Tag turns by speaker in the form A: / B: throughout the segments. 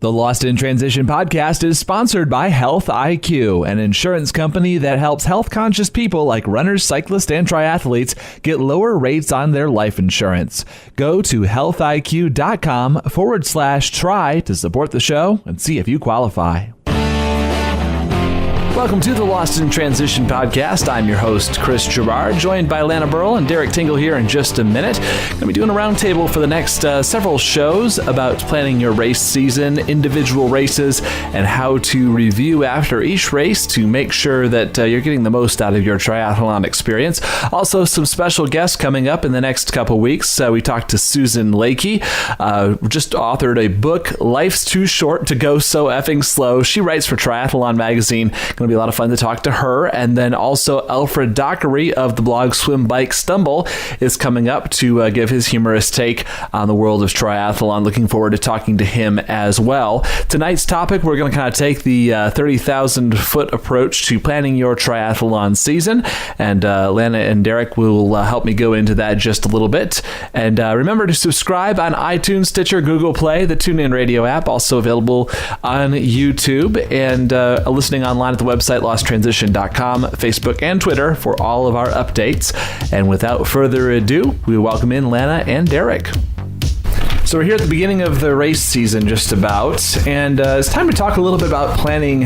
A: The Lost in Transition podcast is sponsored by Health IQ, an insurance company that helps health-conscious people like runners, cyclists, and triathletes get lower rates on their life insurance. Go to healthiq.com/try to support the show and see if you qualify. Welcome to the Lost in Transition podcast. I'm your host, Chris Gerard, joined by Lana and Derek Tingle here in just a minute. Going to be doing a roundtable for the next several shows about planning your race season, individual races, and how to review after each race to make sure that you're getting the most out of your triathlon experience. Also, some special guests coming up in the next couple weeks. We talked to Susan Lakey, just authored a book, Life's Too Short to Go So Effing Slow. She writes for Triathlon Magazine. Going to be a lot of fun to talk to her. And then also Alfred Dockery of the blog Swim Bike Stumble is coming up to give his humorous take on the world of triathlon. Looking forward to talking to him as well. Tonight's topic, we're going to kind of take the 30,000 foot approach to planning your triathlon season. And Lana and Derek will help me go into that just a little bit. And remember to subscribe on iTunes, Stitcher, Google Play, the TuneIn Radio app, also available on YouTube, and listening online at the website losttransition.com, Facebook, and Twitter for all of our updates. And without further ado, we welcome in Lana and Derek. So we're here at the beginning of the race season just about, and it's time to talk a little bit about planning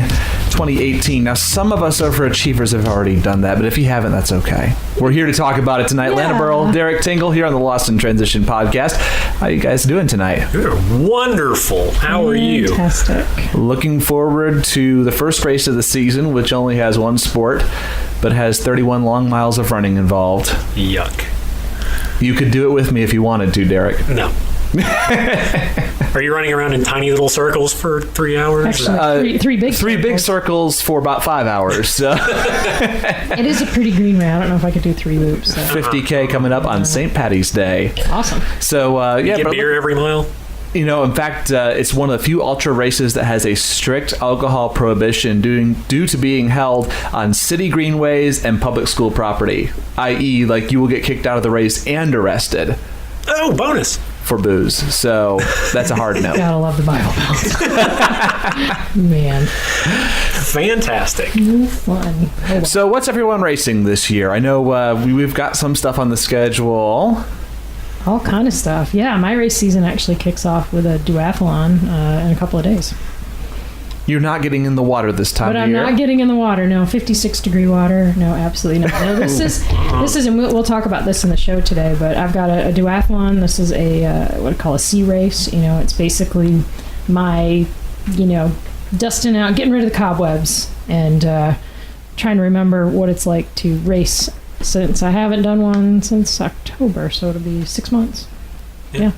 A: 2018. Now, some of us overachievers have already done that, but if you haven't, that's okay. We're here to talk about it tonight. Yeah. Lana Burrell, Derek Tingle here on the Lost in Transition podcast. How are you guys doing tonight?
B: You're wonderful. How are you?
C: Fantastic.
A: Looking forward to the first race of the season, which only has one sport, but has 31 long miles of running involved.
B: Yuck.
A: You could do it with me if you wanted to, Derek.
B: No. Are you running around in tiny little circles for 3 hours?
C: Actually, three big
A: circles for about 5 hours. So.
C: It is a pretty green way. I don't know if I could do 3 loops. So.
A: 50K coming up on St. Patty's Day.
C: Awesome.
A: So
B: you get beer every mile?
A: You know, in fact, it's one of the few ultra races that has a strict alcohol prohibition due to being held on city greenways and public school property, i.e., like you will get kicked out of the race and arrested.
B: Oh, bonus.
A: For booze. So that's a hard no.
C: Gotta love the Bible Belt. Man.
B: Fantastic.
C: Fun.
A: So what's everyone racing this year? I know we've got some stuff on the schedule.
C: All kind of stuff. Yeah, my race season actually kicks off with a duathlon in a couple of days.
A: You're not getting in the water this time of year.
C: But I'm not getting in the water. No, 56-degree water. No, absolutely not. No, this is, and we'll talk about this in the show today, but I've got a duathlon. This is what I call a sea race. You know, it's basically my, dusting out, getting rid of the cobwebs, and trying to remember what it's like to race, since I haven't done one since October, so it'll be 6 months. Yeah.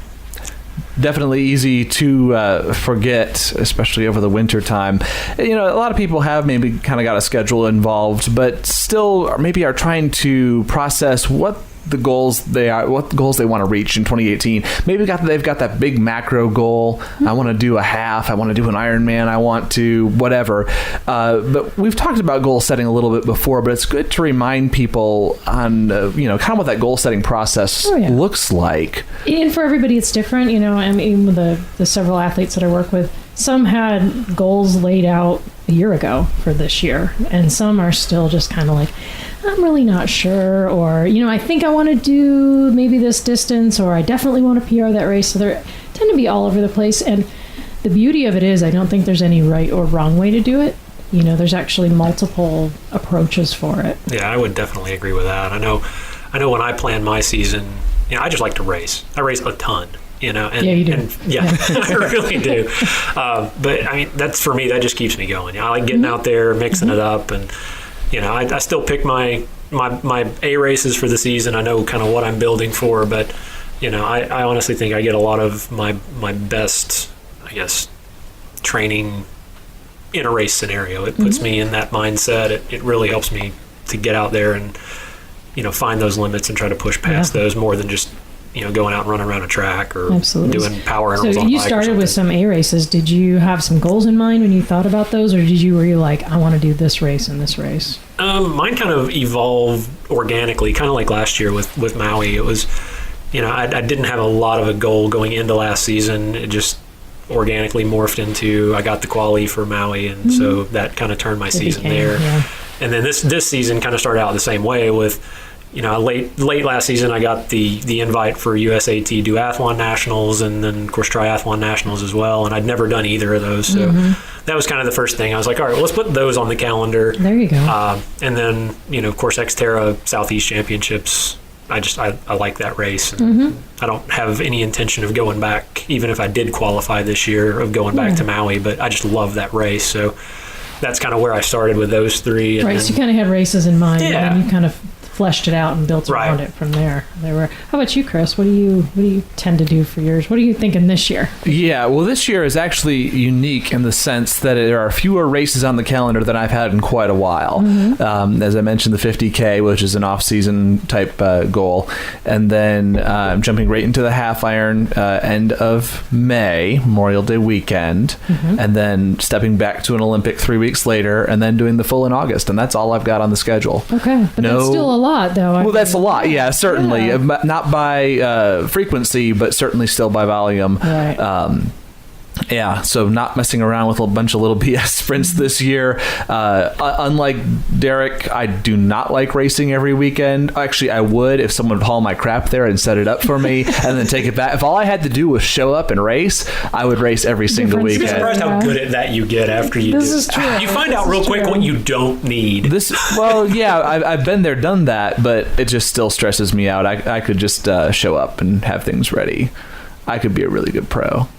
A: Definitely easy to forget, especially over the winter time. You know, a lot of people have maybe kind of got a schedule involved, but still maybe are trying to process what the goals they want to reach in 2018. Maybe they've got that big macro goal. I want to do a half. I want to do an Ironman. I want to whatever. But we've talked about goal setting a little bit before, but it's good to remind people on, kind of what that goal setting process looks like.
C: And for everybody, it's different. I mean, with the several athletes that I work with, some had goals laid out a year ago for this year, and some are still just kind of like, I'm really not sure, or, I think I want to do maybe this distance, or I definitely want to PR that race. So they tend to be all over the place. And the beauty of it is I don't think there's any right or wrong way to do it. There's actually multiple approaches for it.
B: Yeah, I would definitely agree with that. I know when I plan my season, I just like to race. I race a ton.
C: Yeah, you do.
B: I really do. But I mean, that's for me. That just keeps me going. I like getting out there, mixing it up, and I still pick my A races for the season. I know kind of what I'm building for, but I honestly think I get a lot of my best, I guess, training in a race scenario. It puts me in that mindset. It really helps me to get out there and find those limits and try to push past those more than just going out and running around a track or doing power intervals on a bike. So you started
C: with some A races. Did you have some goals in mind when you thought about those, or were you like, I want to do this race and this race?
B: Mine kind of evolved organically, kind of like last year with Maui. It was, I didn't have a lot of a goal going into last season. It just, organically morphed into, I got the quali for Maui, and so that kind of turned my season there.
C: Yeah.
B: And then this season kind of started out the same way with, late last season I got the invite for USAT Duathlon Nationals, and then of course Triathlon Nationals as well, and I'd never done either of those, so that was kind of the first thing. I was like, all right, well, let's put those on the calendar.
C: There you go.
B: And then of course Xterra Southeast Championships, I like that race, and I don't have any intention of going back, even if I did qualify this year, of going back to Maui, but I just love that race, so that's kind of where I started with those three. And
C: right, so you kind of had races in mind,
B: Yeah.
C: and you kind of fleshed it out and built around it from there. How about you, Chris? What do you tend to do for yours? What are you thinking this year?
A: Yeah, well, this year is actually unique in the sense that there are fewer races on the calendar than I've had in quite a while. As I mentioned, the 50K, which is an off-season type goal, and then I'm jumping right into the half iron end of May, Memorial Day weekend, and then stepping back to an Olympic 3 weeks later, and then doing the full in August, and that's all I've got on the schedule.
C: Okay, but that's still a lot, though.
A: Well, that's a lot, yeah, certainly.
C: Yeah.
A: Not by frequency, but certainly still by volume.
C: Right.
A: Yeah, so not messing around with a bunch of little BS sprints this year. Unlike Derek, I do not like racing every weekend. Actually, I would if someone would haul my crap there and set it up for me and then take it back. If all I had to do was show up and race, I would race every single
B: You're
A: weekend.
B: surprised how good at that you get after you
C: This
B: do.
C: is true.
B: You find out real quick what you don't need.
A: Well, yeah, I've been there, done that, but it just still stresses me out. I could just show up and have things ready. I could be a really good pro.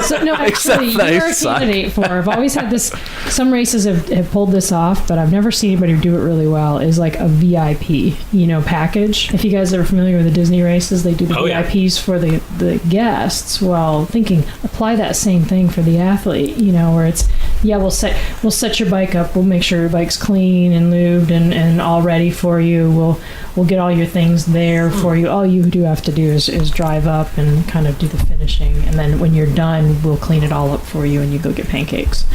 C: So, no, actually, you're a candidate for. I've always had this. Some races have pulled this off, but I've never seen anybody do it really well. Is like a VIP, package. If you guys are familiar with the Disney races, they do the VIPs for the guests. Well, thinking apply that same thing for the athlete. Where it's we'll set your bike up. We'll make sure your bike's clean and lubed and all ready for you. We'll get all your things there for you. All you do have to do is drive up and kind of do the finishing, and then when you're done, we'll clean it all up for you, and you go get pancakes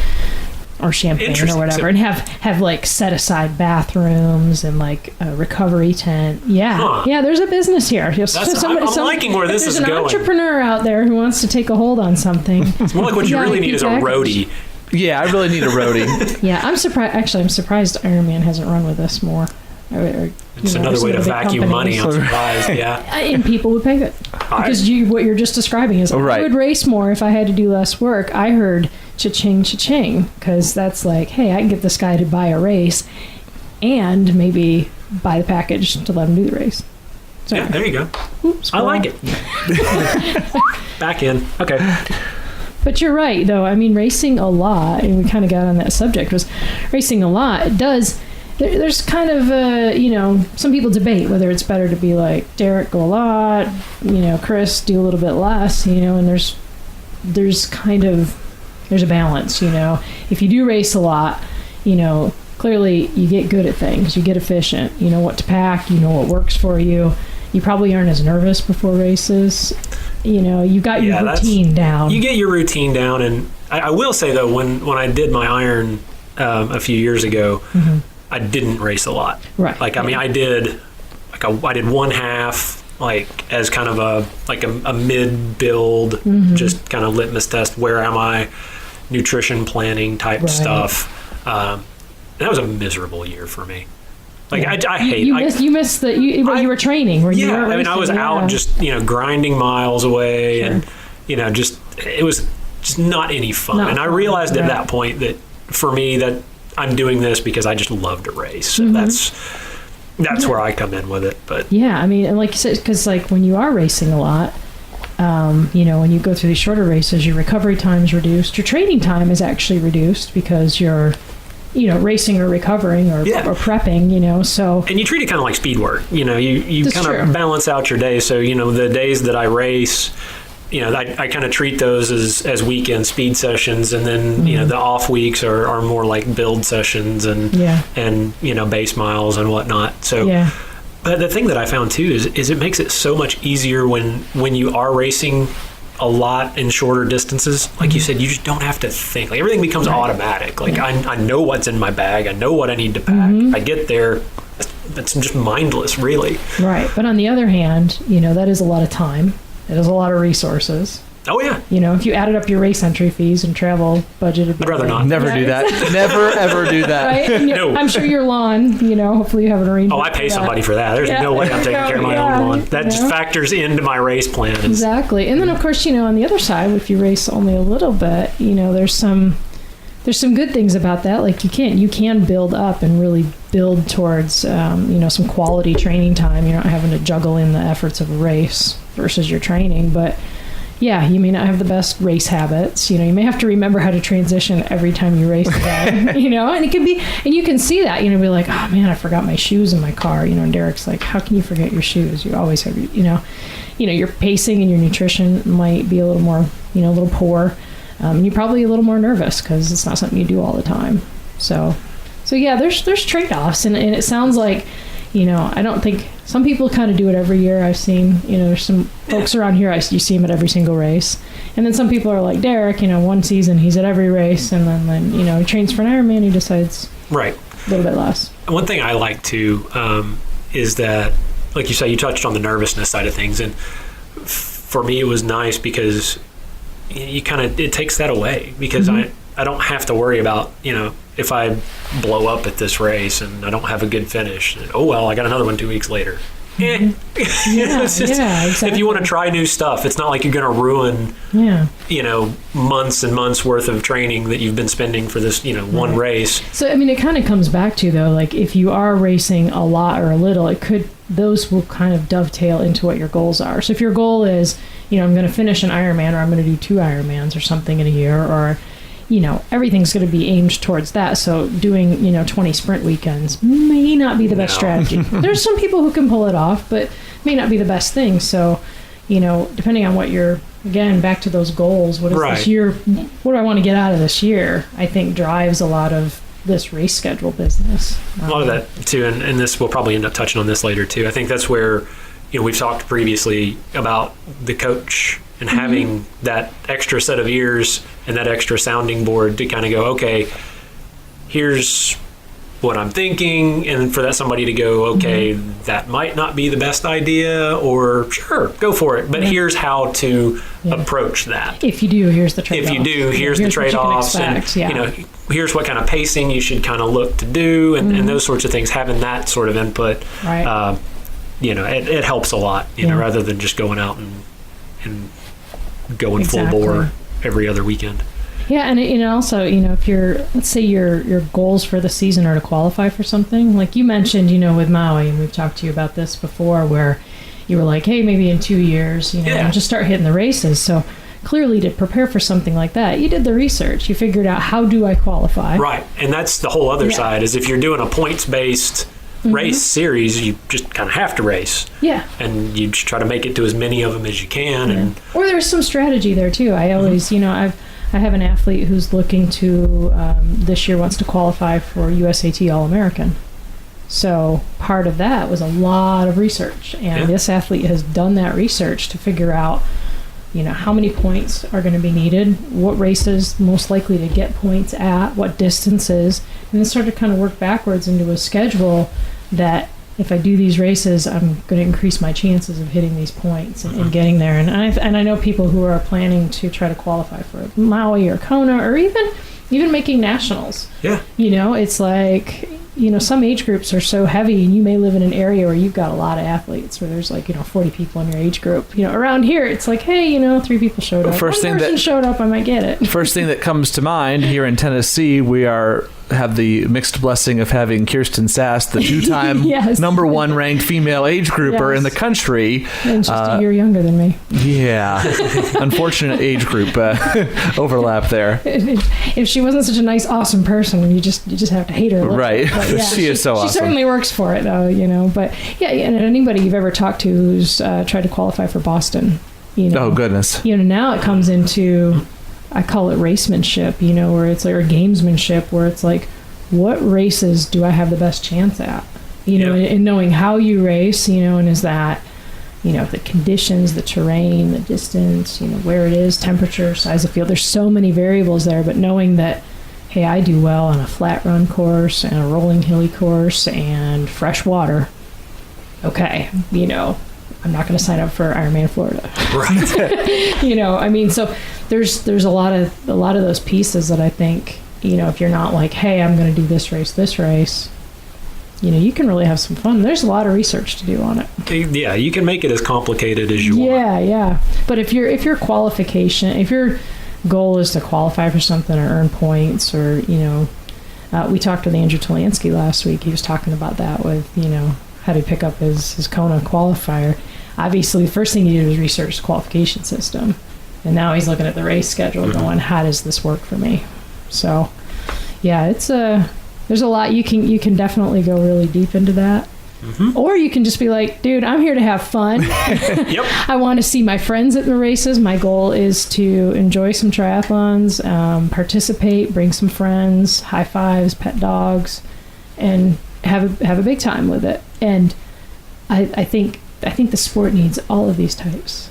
C: or champagne or whatever, and have like set aside bathrooms and like a recovery tent. Yeah, there's a business here.
B: I'm liking where this is going.
C: There's an entrepreneur out there who wants to take a hold on something.
B: It's more like what you really need is a roadie.
A: Yeah, I really need a roadie.
C: Yeah, I'm surprised. Actually, I'm surprised Ironman hasn't run with us more.
B: It's another way to vacuum money. I'm surprised. Yeah,
C: and people would pay it because what you're just describing is I would race more if I had to do less work. I heard cha-ching, cha-ching, because that's like, hey, I can get this guy to buy a race and maybe buy the package to let him do the race. So,
B: yeah, there you go.
C: Oops,
B: I like it. Back in. Okay.
C: But you're right, though. I mean, racing a lot, and we kind of got on that subject, was racing a lot. It does. There's kind of, some people debate whether it's better to be like Derek, go a lot, Chris, do a little bit less, and there's a balance, If you do race a lot, clearly you get good at things, you get efficient, you know what to pack, you know what works for you. You probably aren't as nervous before races. You've got your routine down.
B: You get your routine down, and I will say, though, when I did my iron a few years ago, I didn't race a lot.
C: Right.
B: Like, I mean, I did one half, like, as kind of a mid build, just kind of litmus test. Where am I? Nutrition planning type stuff. That was a miserable year for me. Like, I hate.
C: You missed you were training. Where you were racing,
B: I was out just grinding miles away, and it was just not any fun. And I realized at that point that for me that I'm doing this because I just love to race. So that's where I come in with it. But
C: yeah, I mean, and like you said, because like when you are racing a lot, when you go through these shorter races, your recovery time is reduced. Your training time is actually reduced because you're racing or recovering or prepping, so. And
B: you treat it kind of like speed work, you kind of balance out your day. So, the days that I race, I kind of treat those as weekend speed sessions, and then, the off weeks are more like build sessions and base miles and whatnot. So, but the thing that I found too is it makes it so much easier when you are racing a lot in shorter distances. Like you said, you just don't have to think. Like, everything becomes automatic. Like, I know what's in my bag. I know what I need to pack. I get there. It's just mindless, really.
C: Right. But on the other hand, that is a lot of time. It is a lot of resources.
B: Oh, yeah.
C: You know, if you added up your race entry fees and travel budget, it'd be
B: I'd rather not.
A: Never do that. Never, ever do that.
C: Right? And
B: No.
C: I'm sure your lawn, you know, hopefully you have an arrangement.
B: Oh, I pay somebody for that. There's no way I'm taking care of my own lawn. That just factors into my race plan.
C: Exactly. And then, of course, you know, on the other side, if you race only a little bit, you know, there's some good things about that. Like you can build up and really build towards, you know, some quality training time. You're not having to juggle in the efforts of a race versus your training. But yeah, you may not have the best race habits. You know, you may have to remember how to transition every time you race again, you know, and it could be, and you can see that, you know, be like, oh man, I forgot my shoes in my car. You know, and Derek's like, how can you forget your shoes? You always have, you know, your pacing and your nutrition might be a little more, you know, a little poor. And you're probably a little more nervous because it's not something you do all the time. So yeah, there's trade-offs, and it sounds like, you know, I don't think some people kind of do it every year. I've seen, you know, there's some folks around here, you see him at every single race, and then some people are like Derek, you know, one season he's at every race, and then you know, he trains for an Ironman, he decides
B: right
C: a little bit less. One
B: thing I like too is that, like you say, you touched on the nervousness side of things, and for me it was nice because it takes that away, because I don't have to worry about, you know, if I blow up at this race and I don't have a good finish, oh well, I got another one 2 weeks later.
C: Yeah, exactly.
B: If you want to try new stuff, it's not like you're going to ruin, you know, months and months worth of training that you've been spending for this, you know, one race.
C: So, I mean, it kind of comes back to, though, like if you are racing a lot or a little, those will kind of dovetail into what your goals are. So if your goal is, you know, I'm going to finish an Ironman, or I'm going to do 2 Ironmans or something in a year, or, you know, everything's going to be aimed towards that. So doing, you know, 20 sprint weekends may not be the best strategy. There's some people who can pull it off, but may not be the best thing. So, you know, depending on what again, back to those goals, what is this year, what do I want to get out of this year, I think drives a lot of this race schedule business.
B: A lot of that too, and this, we'll probably end up touching on this later too. I think that's where, you know, we've talked previously about the coach and having that extra set of ears and that extra sounding board to kind of go, okay, here's what I'm thinking, and for that somebody to go, okay, that might not be the best idea, or sure, go for it, but here's how to approach that.
C: If you do, here's the trade-offs.
B: If you do, here's the trade-offs, and you know, here's what kind of pacing you should kind of look to do, and those sorts of things. Having that sort of input, you know, it helps a lot, you know, rather than just going out and going full bore every other weekend.
C: Yeah, and also, you know, if let's say your goals for the season are to qualify for something, like you mentioned, you know, with Maui, and we've talked to you about this before, where you were like, hey, maybe in 2 years, you know, just start hitting the races. So clearly, to prepare for something like that, you did the research. You figured out, how do I qualify?
B: Right, and that's the whole other side, is if you're doing a points-based race series, you just kind of have to race. Yeah. And you just try to make it to as many of them as you can.
C: Or there's some strategy there, too. I always, you know, I have an athlete who's looking to, this year wants to qualify for USAT All-American. So part of that was a lot of research. And this athlete has done that research to figure out, you know, how many points are going to be needed, what races most likely to get points at, what distances, and then start to kind of work backwards into a schedule that if I do these races, I'm going to increase my chances of hitting these points and getting there. And I know people who are planning to try to qualify for Maui or Kona, or even making nationals. Yeah. You know, it's like, you know, some age groups are so heavy, and you may live in an area where you've got a lot of athletes, where there's like, you know, 40 people in your age group. You know, around here, it's like, hey, you know, 3 people showed up. One person showed up, I might get it.
A: First thing that comes to mind here in Tennessee, we have the mixed blessing of having Kirsten Sass, the 2-time number 1 ranked female age grouper in the country.
C: And just a year younger than me.
A: Yeah. Unfortunate age group overlap there.
C: If she wasn't such a nice, awesome person, you just have to hate her.
A: Right. She is so awesome.
C: She certainly works for it, though, you know. But yeah, and anybody you've ever talked to who's tried to qualify for Boston, you know. Oh, goodness. You know, now it comes into, I call it racemanship, you know, where it's like, or gamesmanship, where it's like, what races do I have the best chance at? You know, and knowing how you race, you know, and is that, you know, the conditions, the terrain, the distance, you know, where it is, temperature, size of field. There's so many variables there, but knowing that, hey, I do well on a flat run course and a rolling hilly course and fresh water. Okay, you know, I'm not going to sign up for Ironman Florida.
B: Right.
C: You know, I mean, so there's a lot of those pieces that I think, you know, if you're not like, hey, I'm going to do this race, you know, you can really have some fun. There's a lot of research to do on it.
B: Yeah, you can make it as complicated as you want.
C: Yeah. But if your goal is to qualify for something or earn points, or, you know, we talked with Andrew Tolansky last week. He was talking about that with, you know, how to pick up his Kona qualifier. Obviously, the first thing he did was research the qualification system. And now he's looking at the race schedule going, how does this work for me? So, yeah, there's a lot. You can definitely go really deep into that. Mm-hmm. Or you can just be like, dude, I'm here to have fun.
B: Yep.
C: I want to see my friends at the races. My goal is to enjoy some triathlons, participate, bring some friends, high fives, pet dogs, and have a big time with it. And I think the sport needs all of these types.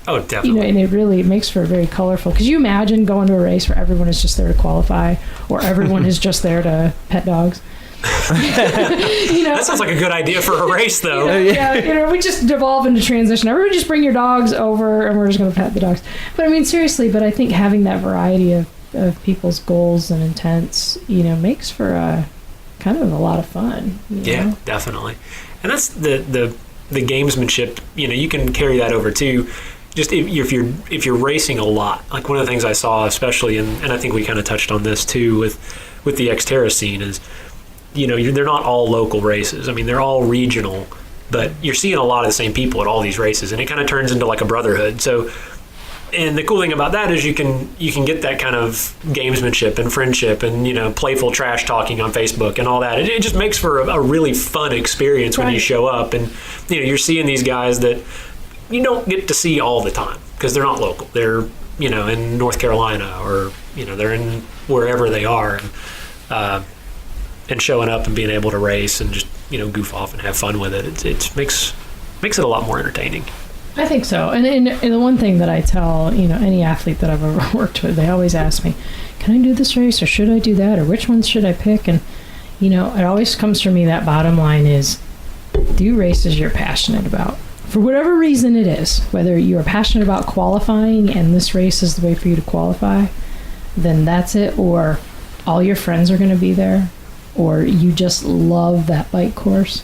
B: Oh, definitely.
C: You know, and it makes for a very colorful. Because you imagine going to a race where everyone is just there to qualify, or everyone is just there to pet dogs. You know,
B: that sounds like a good idea for a race, though.
C: Yeah, you know, we just devolve into transition. Everybody just bring your dogs over, and we're just going to pet the dogs. But I mean, seriously. But I think having that variety of people's goals and intents, you know, makes for a kind of a lot of fun.
B: Yeah,
C: know?
B: Definitely. And that's the gamesmanship. You know, you can carry that over too. Just if you're racing a lot, like one of the things I saw, especially, and I think we kind of touched on this too with the Xterra scene, is, you know, they're not all local races. I mean, they're all regional, but you're seeing a lot of the same people at all these races, and it kind of turns into like a brotherhood. So, and the cool thing about that is you can get that kind of gamesmanship and friendship and, you know, playful trash talking on Facebook and all that. It just makes for a really fun experience when you show up, and, you know, you're seeing these guys that you don't get to see all the time because they're not local. They're, you know, in North Carolina, or, you know, they're in wherever they are, and showing up and being able to race and just, you know, goof off and have fun with it. It makes it a lot more entertaining.
C: I think so. And the one thing that I tell, you know, any athlete that I've ever worked with, they always ask me, can I do this race, or should I do that, or which ones should I pick? And, you know, it always comes from me, that bottom line is, do races you're passionate about. For whatever reason it is, whether you are passionate about qualifying and this race is the way for you to qualify, then that's it. Or all your friends are going to be there, or you just love that bike course.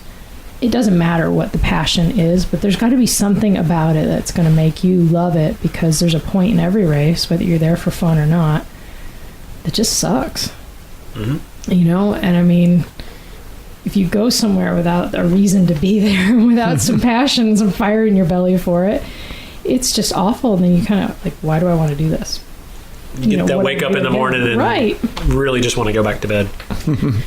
C: It doesn't matter what the passion is, but there's got to be something about it that's going to make you love it, because there's a point in every race, whether you're there for fun or not, that just sucks. Mm-hmm. You know, and I mean, if you go somewhere without a reason to be there, without some passion, some fire in your belly for it, it's just awful. And then you kind of like, why do I want to do this?
B: You get that wake up in the morning and really just want to go back to bed.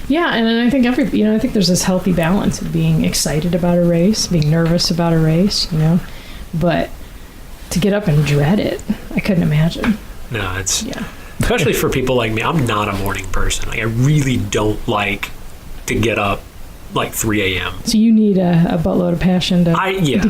C: Yeah, and I think I think there's this healthy balance of being excited about a race, being nervous about a race, you know, but to get up and dread it, I couldn't imagine.
B: No, especially for people like me. I'm not a morning person. Like, I really don't like to get up like 3 a.m.
C: So you need a buttload of passion to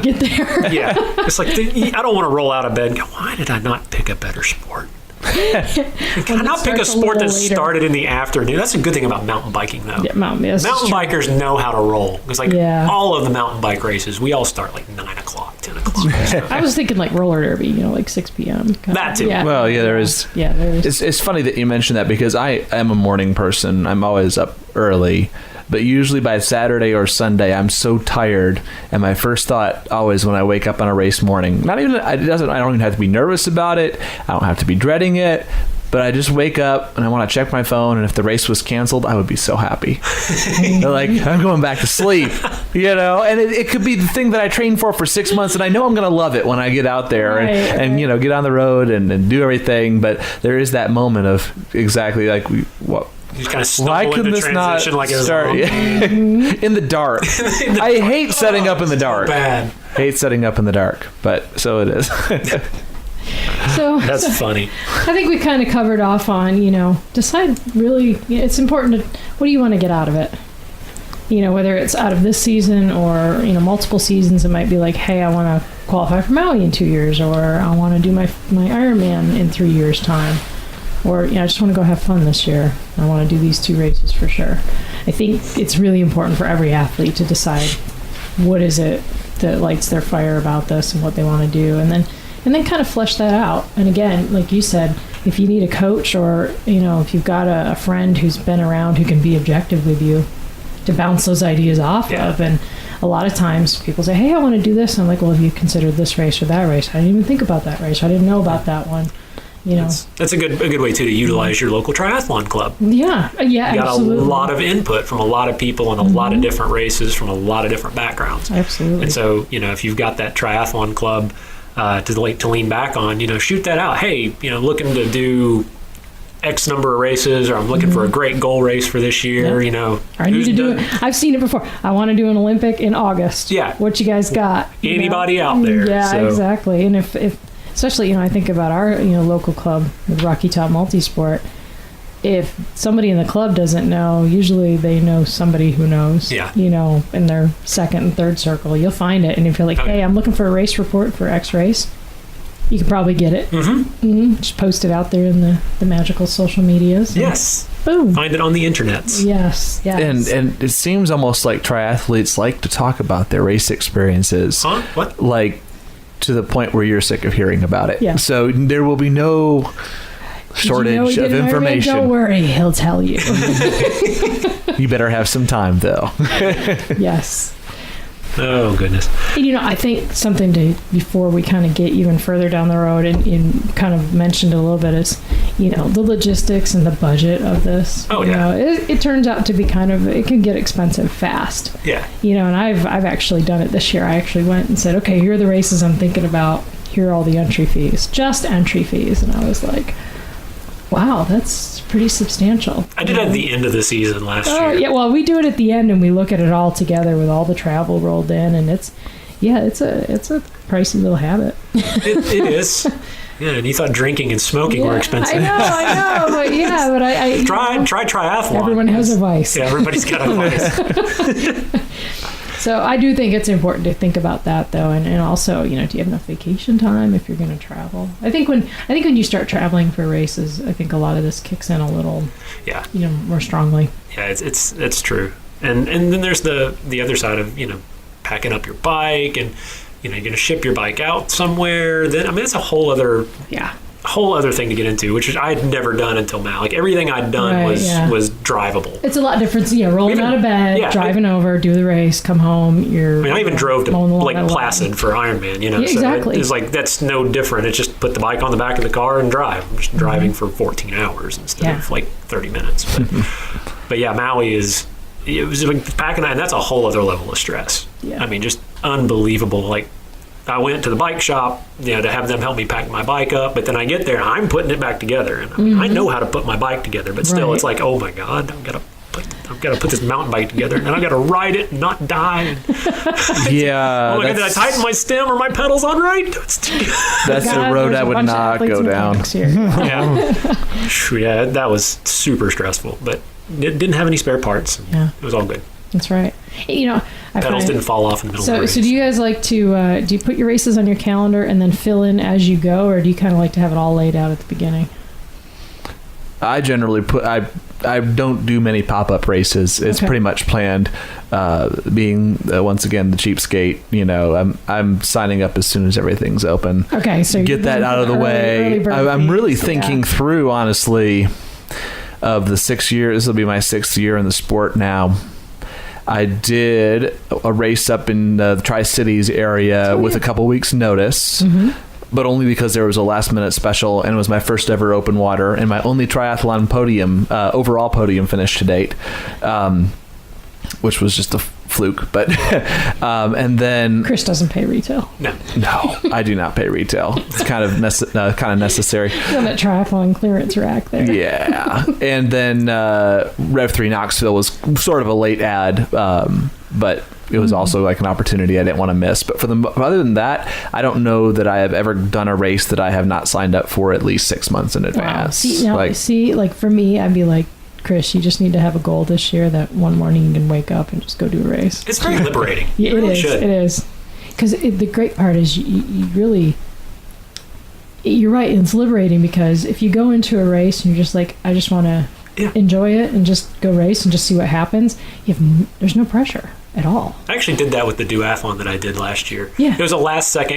C: get there.
B: Yeah, it's like I don't want to roll out of bed and go, why did I not pick a better sport? Can I not pick a sport that started in the afternoon? That's a good thing about mountain biking, though.
C: Yeah, mountain
B: bikers know how to roll. It's like all of the mountain bike races, we all start like 9 o'clock, 10 o'clock.
C: I was thinking like roller derby, you know, like 6 p.m.
B: That too.
C: Yeah.
A: Well, yeah, there is.
C: Yeah, there is.
A: It's funny that you mentioned that, because I am a morning person. I'm always up early. But usually by Saturday or Sunday, I'm so tired, and my first thought always when I wake up on a race morning, I don't even have to be nervous about it. I don't have to be dreading it. But I just wake up and I want to check my phone, and if the race was canceled, I would be so happy. They're like, I'm going back to sleep, you know. And it could be the thing that I trained for 6 months, and I know I'm going to love it when I get out there and you know, get on the road and do everything. But there is that moment of exactly like
B: You just kind of stumble into transition like it
A: start in the dark. I hate setting up in the dark.
B: Bad.
A: Hate setting up in the dark, but so it is.
B: That's funny.
C: I think we kind of covered off on, you know, decide really, it's important to, what do you want to get out of it? You know, whether it's out of this season or, you know, multiple seasons, it might be like, hey, I want to qualify for Maui in 2 years, or I want to do my Ironman in 3 years' time. Or, you know, I just want to go have fun this year. I want to do these 2 races for sure. I think it's really important for every athlete to decide what is it that lights their fire about this and what they want to do, and then kind of flesh that out. And again, like you said, if you need a coach, or if you've got a friend who's been around who can be objective with you to bounce those ideas off of. And a lot of times people say, hey, I want to do this. And I'm like, well, have you considered this race or that race? I didn't even think about that race. I didn't know about that one.
B: That's a good way too to utilize your local triathlon club.
C: Yeah,
B: you got
C: absolutely.
B: a lot of input from a lot of people in a lot of different races from a lot of different backgrounds.
C: Absolutely.
B: And so if you've got that triathlon club to lean back on, shoot that out. Hey, looking to do X number of races, or I'm looking for a great goal race for this year.
C: I need to do it. I've seen it before. I want to do an Olympic in August.
B: Yeah.
C: What you guys got?
B: Anybody out there?
C: Yeah,
B: so.
C: Exactly. And if especially, I think about our, local club with Rocky Top Multisport. If somebody in the club doesn't know, usually they know somebody who knows.
B: Yeah.
C: In their second and third circle, you'll find it. And if you're like, hey, I'm looking for a race report for X race, you can probably get it. Just post it out there in the magical social medias.
B: Yes.
C: Boom.
B: Find it on the internets.
C: Yes.
A: And it seems almost like triathletes like to talk about their race experiences.
B: Huh? What?
A: Like, to the point where you're sick of hearing about it.
C: Yeah.
A: So there will be no shortage of information.
C: Don't worry, he'll tell you.
A: You better have some time, though.
C: Yes.
B: Oh, goodness.
C: And, I think something before we kind of get even further down the road, and kind of mentioned a little bit, is, the logistics and the budget of this.
B: Oh, yeah.
C: It turns out to be it can get expensive fast.
B: Yeah.
C: And I've actually done it this year. I actually went and said, okay, here are the races I'm thinking about. Here are all the entry fees, just entry fees. And I was like, wow, that's pretty substantial.
B: I did it at the end of the season last year.
C: Oh, yeah. Well, we do it at the end, and we look at it all together with all the travel rolled in, and it's a pricey little habit.
B: It is. Yeah, and you thought drinking and smoking were expensive.
C: I know, but I
B: try triathlon.
C: Everyone has a vice.
B: Yeah, everybody's got a vice.
C: So I do think it's important to think about that, though, and also, do you have enough vacation time if you're going to travel? I think when you start traveling for races, I think a lot of this kicks in a little, more strongly. Yeah,
B: it's true, and then there's the other side of packing up your bike, and you're going to ship your bike out somewhere. Then it's a whole other thing to get into, which I had never done until now. Like, everything I'd done was drivable.
C: It's a lot different. Rolling out of bed, driving over, do the race, come home.
B: I even drove to Lake Placid for Ironman.
C: Yeah, exactly.
B: So it's like, that's no different. It's just put the bike on the back of the car and drive. I'm just driving for 14 hours instead of like 30 minutes. But yeah, Maui it was like packing that, and that's a whole other level of stress.
C: Yeah.
B: Just unbelievable. Like, I went to the bike shop, to have them help me pack my bike up, but then I get there and I'm putting it back together, and I know how to put my bike together, but still, it's like, oh my God, I've got to put this mountain bike together, and I've got to ride it and not die.
A: Yeah.
B: Oh my God, did I tighten my stem or my pedals on right?
A: That's a road I would not go down.
B: Yeah, that was super stressful, but it didn't have any spare parts. It was all good.
C: That's right.
B: Pedals didn't fall off in the middle of the race.
C: So do you guys like to, do you put your races on your calendar and then fill in as you go, or do you kind of like to have it all laid out at the beginning?
A: I generally I don't do many pop-up races. It's pretty much planned. Being once again the cheapskate, I'm signing up as soon as everything's open.
C: Okay, so
A: get that out of the way. I'm really thinking through, honestly, of the 6 years. This will be my 6th year in the sport now. I did a race up in the Tri-Cities area with a couple weeks notice. But only because there was a last-minute special, and it was my first ever open water and my only triathlon podium, overall podium finish to date, which was just a fluke. But and then
C: Chris doesn't pay retail.
B: No,
A: I do not pay retail. It's kind of necessary.
C: On that triathlon clearance rack there.
A: Yeah, and then Rev 3 Knoxville was sort of a late ad, but it was also like an opportunity I didn't want to miss. But other than that, I don't know that I have ever done a race that I have not signed up for at least 6 months in advance.
C: Wow. See, for me, I'd be like, Chris, you just need to have a goal this year that one morning you can wake up and just go do a race.
B: It's very liberating.
C: Yeah, it is. Because the great part is you really, you're right, it's liberating, because if you go into a race and you're just like, I just want to enjoy it and just go race and just see what happens. There's no pressure at all.
B: I actually did that with the duathlon that I did last year.
C: Yeah.
B: It was a last second.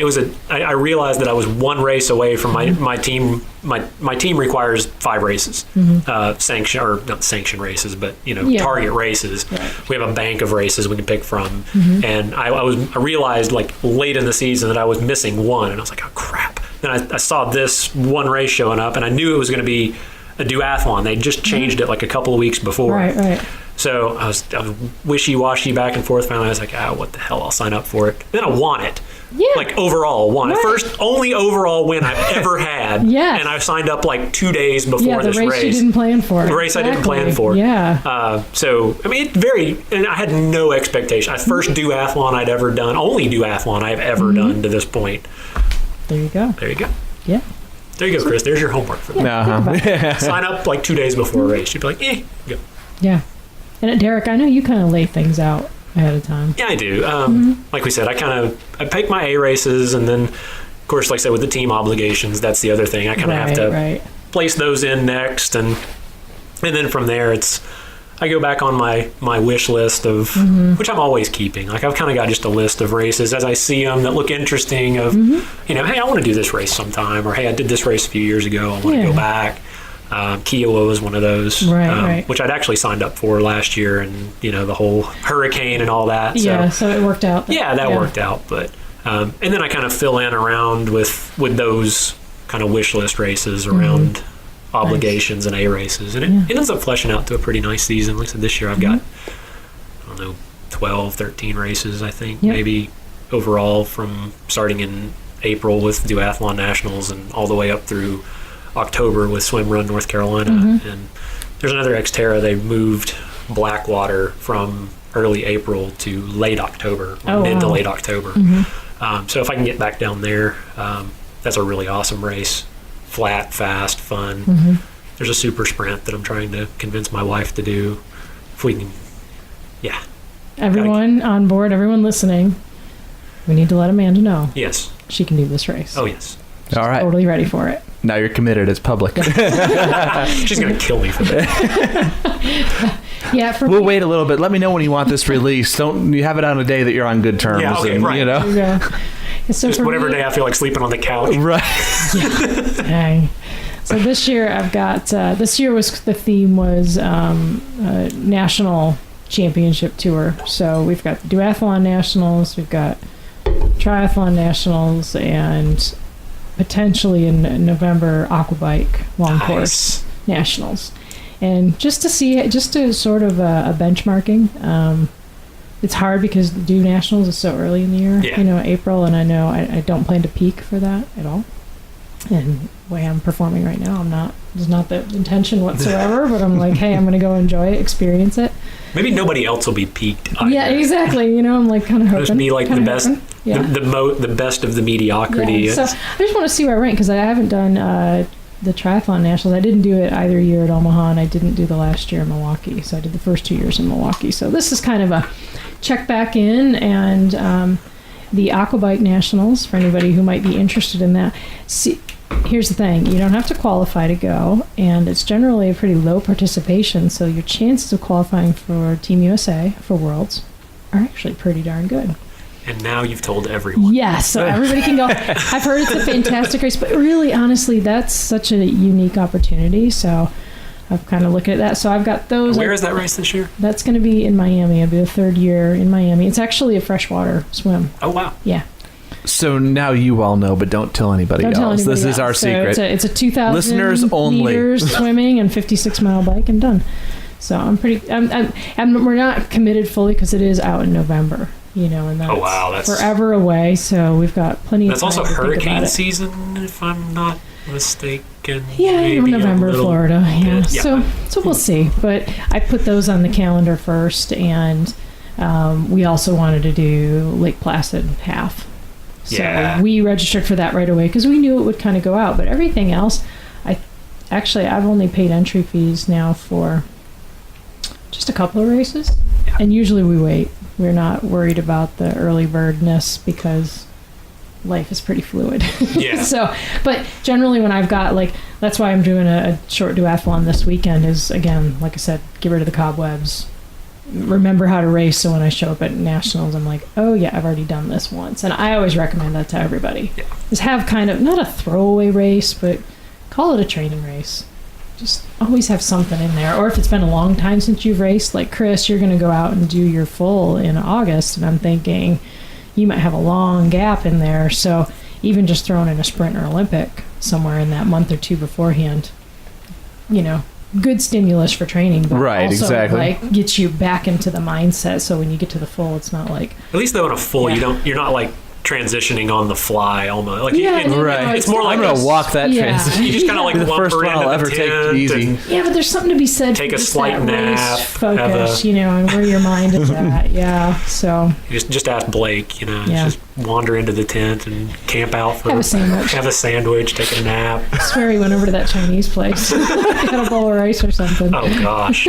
B: I realized that I was one race away from my team. My team requires 5 races, not sanction races, but target races. Right. We have a bank of races we can pick from, and I realized like late in the season that I was missing one, and I was like, oh crap. Then I saw this one race showing up, and I knew it was going to be a duathlon. They just changed it like a couple of weeks before.
C: Right.
B: So I was wishy-washy back and forth. Finally, I was like, what the hell? I'll sign up for it. Then I won it. Yeah. Like overall won. Right. First, only overall win I've ever had.
C: Yeah.
B: And I signed up like 2 days before this race.
C: The race you didn't plan for.
B: The race I didn't plan for.
C: Yeah.
B: So, I mean, and I had no expectation. First duathlon I'd ever done. Only duathlon I've ever done to this point.
C: There you go. Yeah.
B: There you go, Chris. There's your homework for that. Sign up like 2 days before a race. You'd be like, go.
C: Yeah. And Derek, I know you kind of lay things out ahead of time.
B: Yeah, I do. Like we said, I pick my A races, and then, of course, like I said, with the team obligations, that's the other thing. I kind of have to place those in next, and then from there, I go back on my wish list of, which I'm always keeping. Like I've kind of got just a list of races as I see them that look interesting of, hey, I want to do this race sometime, or hey, I did this race a few years ago. I want to go back. Kiowa was one of those, which I'd actually signed up for last year, and the whole hurricane and all that.
C: So it worked out.
B: That worked out. But and then I kind of fill in around with those kind of wish list races around obligations and A races, and it ends up fleshing out to a pretty nice season. Like I said, this year I've got 12, 13 races, I think, maybe overall, from starting in April with duathlon nationals and all the way up through October with Swim Run North Carolina. And there's another Xterra. They moved Blackwater from early April to late October, mid to late October. So if I can get back down there, that's a really awesome race. Flat, fast, fun. There's a super sprint that I'm trying to convince my wife to do. If we can,
C: Everyone on board, everyone listening, we need to let Amanda know.
B: Yes.
C: She can do this race.
B: Oh, yes.
C: She's
A: all right.
C: Totally ready for it.
A: Now you're committed. It's public.
B: She's going to kill me for that.
C: We'll
A: wait a little bit. Let me know when you want this released. Don't you have it on a day that you're on good terms.
B: Yeah, okay, right.
C: So
B: just whatever day I feel like sleeping on the couch.
A: Right.
C: Dang. So this year I've got, the theme was National Championship Tour. So we've got the Duathlon Nationals, we've got Triathlon Nationals, and potentially in November, Aquabike Long Course Nationals. And just to sort of a benchmarking, it's hard because the Dew Nationals is so early in the year, April, and I know I don't plan to peak for that at all. And the way I'm performing right now, there's not the intention whatsoever, but I'm like, hey, I'm going to go enjoy it, experience it.
B: Maybe nobody else will be peaked either.
C: Yeah, exactly. I'm like kind of hoping.
B: Just be like the best, the best of the mediocrity.
C: Yeah. So I just want to see where I rank, because I haven't done the Triathlon Nationals. I didn't do it either year at Omaha, and I didn't do the last year in Milwaukee. So I did the first 2 years in Milwaukee. So this is kind of a check back in, and the Aquabike Nationals, for anybody who might be interested in that. See, here's the thing. You don't have to qualify to go, and it's generally a pretty low participation, so your chances of qualifying for Team USA for Worlds are actually pretty darn good.
B: And now you've told everyone.
C: Yes, so everybody can go. I've heard it's a fantastic race, but really, honestly, that's such a unique opportunity, so I've kind of looked at that. So I've got those.
B: Where is that race this year?
C: That's going to be in Miami. It'll be the third year in Miami. It's actually a freshwater swim.
B: Oh, wow.
C: Yeah.
A: So now you all know, but don't tell anybody else. This is our secret.
C: It's a 2,000
A: listeners only
C: meters swimming and 56-mile bike, and done. So I'm pretty. And we're not committed fully because it is out in November. And that's forever away. So we've got plenty of time.
B: That's also hurricane season, if I'm not mistaken.
C: Yeah, maybe November, Florida. Yeah. So we'll see. But I put those on the calendar first, and we also wanted to do Lake Placid half. So we registered for that right away because we knew it would kind of go out. But everything else, I've only paid entry fees now for just a couple of races. Yeah. And usually we wait. We're not worried about the early birdness because life is pretty fluid.
B: Yeah.
C: So, but generally when I've got like, that's why I'm doing a short duathlon this weekend is, again, like I said, get rid of the cobwebs, remember how to race. So when I show up at nationals, I'm like, oh yeah, I've already done this once. And I always recommend that to everybody.
B: Yeah.
C: Is have kind of, not a throwaway race, but call it a training race. Just always have something in there. Or if it's been a long time since you've raced, like Chris, you're going to go out and do your full in August. And I'm thinking you might have a long gap in there. So even just throwing in a sprint or Olympic somewhere in that month or two beforehand, you know, good stimulus for training, but
A: Right,
C: also
A: exactly.
C: like gets you back into the mindset. So when you get to the full, it's not like,
B: At least though in a full,
C: Yeah.
B: you're not like transitioning on the fly almost. Like
C: Yeah,
B: it-
C: no,
A: Right.
B: it's more like
A: I'm going to walk that
C: Yeah.
A: transition.
B: you just kind of like
A: Be the first
B: lumber
A: one
B: into
A: I'll
B: the
A: ever take
B: tent
A: easy.
B: and
C: yeah, but there's something to be said
B: Take
C: for
B: a
C: just
B: slight
C: that race
B: nap,
C: focus,
B: have
C: you know, and where your mind is at. Yeah. So
B: just ask Blake, you know,
C: Yeah.
B: just wander into the tent and camp out for
C: have a sandwich.
B: have a sandwich, take a nap.
C: I swear he went over to that Chinese place, got a bowl of rice or something.
B: Oh gosh.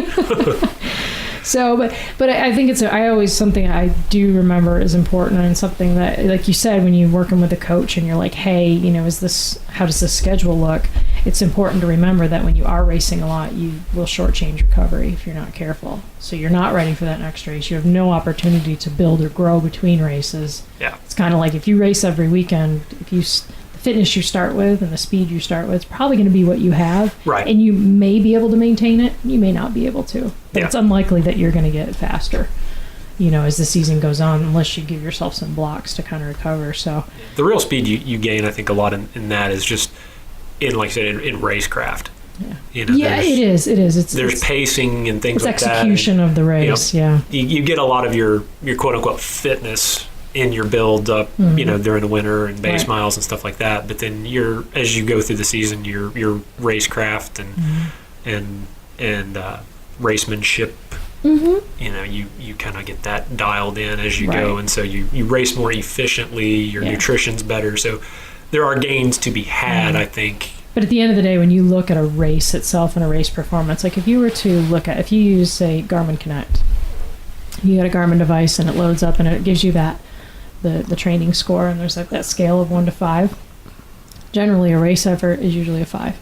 C: So, but I think it's I always something I do remember is important, and something that, like you said, when you're working with a coach and you're like, hey, you know, how does this schedule look? It's important to remember that when you are racing a lot, you will shortchange recovery if you're not careful. So you're not ready for that next race. You have no opportunity to build or grow between races.
B: Yeah.
C: It's kind of like if you race every weekend, if you the fitness you start with and the speed you start with, it's probably going to be what you have.
B: Right.
C: And you may be able to maintain it. You may not be able to. But
B: Yeah.
C: it's unlikely that you're going to get faster, you know, as the season goes on, unless you give yourself some blocks to kind of recover. So,
B: The real speed you gain, I think, a lot in that is just in, like I said, in racecraft.
C: yeah.
B: You know,
C: Yeah, it is. It is.
B: There's
C: It's
B: pacing and things like
C: execution of the race. Yeah.
B: that. You get a lot of your quote unquote fitness in your build up,
C: Mhm.
B: you know, during the winter and base
C: Right.
B: miles and stuff like that. But then as you go through the season, your racecraft and racemanship,
C: Mm-hmm.
B: you know, you kind of get that dialed in as you
C: Right.
B: go, and so you race more efficiently. Your
C: Yeah.
B: nutrition's better, so there are gains to be had,
C: Mhm.
B: I think.
C: But at the end of the day, when you look at a race itself and a race performance, like if you were to look at, if you use, say, Garmin Connect, you got a Garmin device and it loads up and it gives you the training score, and there's like that scale of 1 to 5. Generally, a race effort is usually a 5.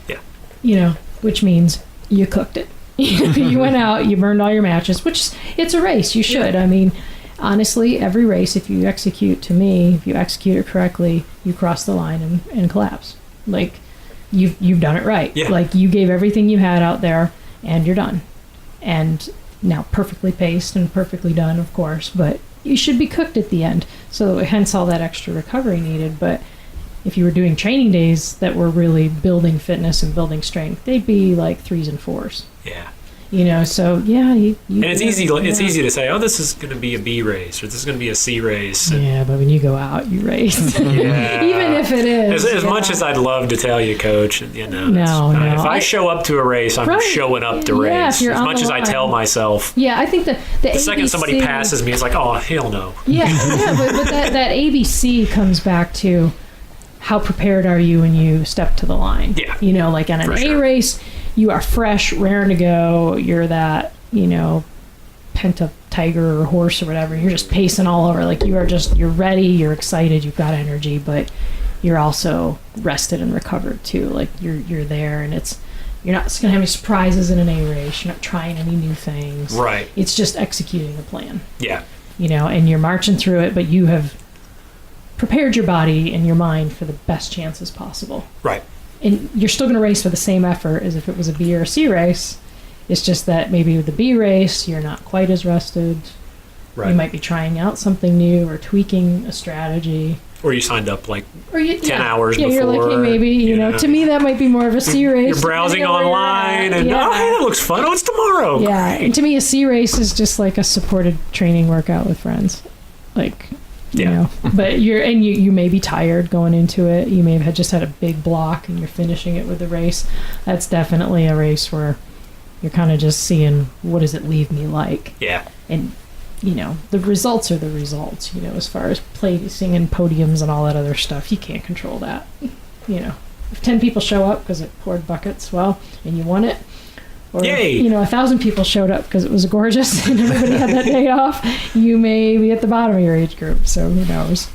B: Yeah.
C: You know, which means you cooked it. You went out, you burned all your matches, which it's a race. You should. I mean, honestly, every race, if you execute it correctly, you cross the line and collapse. Like, you've done it right.
B: Yeah.
C: Like, you gave everything you had out there, and you're done. And now perfectly paced and perfectly done, of course, but you should be cooked at the end. So hence all that extra recovery needed. But if you were doing training days that were really building fitness and building strength, they'd be like 3s and 4s.
B: Yeah.
C: You know, so yeah, you
B: And it's easy. It's
C: yeah.
B: easy to say, "Oh, this is going to be a B race, or this is going to be a C race." And
C: Yeah, but when you go out, you race.
B: Yeah.
C: Even if it is.
B: As
C: yeah.
B: much as I'd love to tell you, Coach, you know,
C: No, no.
B: if I show up to a race, I'm
C: Right.
B: showing up to
C: Yeah,
B: race.
C: if you're
B: As
C: on
B: much
C: the
B: as I tell
C: line.
B: myself,
C: Yeah, I think the
B: second somebody
C: ABC
B: passes me, it's like, "Oh, hell no."
C: Yeah, but that ABC comes back to how prepared are you when you step to the line?
B: Yeah.
C: You know, like on an
B: For
C: A
B: sure.
C: race, you are fresh, raring to go. You're that, you know, pent up tiger or horse or whatever. You're just pacing all over. Like you're ready, you're excited, you've got energy, but you're also rested and recovered too. Like you're there, and you're not going to have any surprises in an A race. You're not trying any new things.
B: Right.
C: It's just executing the plan.
B: Yeah.
C: You know, and you're marching through it, but you have prepared your body and your mind for the best chances possible.
B: Right.
C: And you're still going to race with the same effort as if it was a B or a C race. It's just that maybe with the B race, you're not quite as rested.
B: Right.
C: You might be trying out something new or tweaking a strategy.
B: Or you signed up like
C: Or
B: 10 hours
C: You're like, hey,
B: before,
C: maybe, you know, to me that might be more of a C race.
B: you're browsing
C: depending on where you're
B: online
C: at.
B: and
C: Yeah.
B: oh, hey, that looks fun. Oh, it's tomorrow.
C: Yeah,
B: Great.
C: and to me, a C race is just like a supported training workout with friends, like you
B: Yeah.
C: know. But you may be tired going into it. You may have just had a big block and you're finishing it with the race. That's definitely a race where you're kind of just seeing what does it leave me like,
B: Yeah.
C: and you know the results are the results. You know, as far as placing and podiums and all that other stuff, you can't control that. You know, if 10 people show up because it poured buckets, well, and you won it. Or,
B: Yay.
C: you know, 1,000 people showed up because it was gorgeous and everybody had that day off. You may be at the bottom of your age group, so who knows?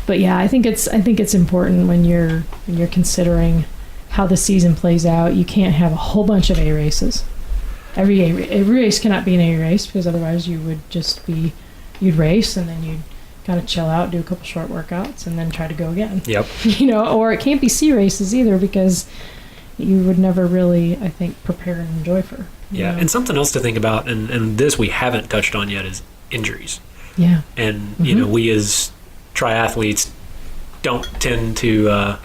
C: But yeah, I think it's important when you're considering how the season plays out. You can't have a whole bunch of A races. Every race cannot be an A race, because otherwise you'd race and then you'd kind of chill out, do a couple short workouts, and then try to go again.
B: Yep.
C: Or it can't be C races either, because you would never really, I think, prepare and enjoy for.
B: Yeah, and something else to think about, and this we haven't touched on yet, is injuries.
C: Yeah.
B: And, we as triathletes don't tend to, at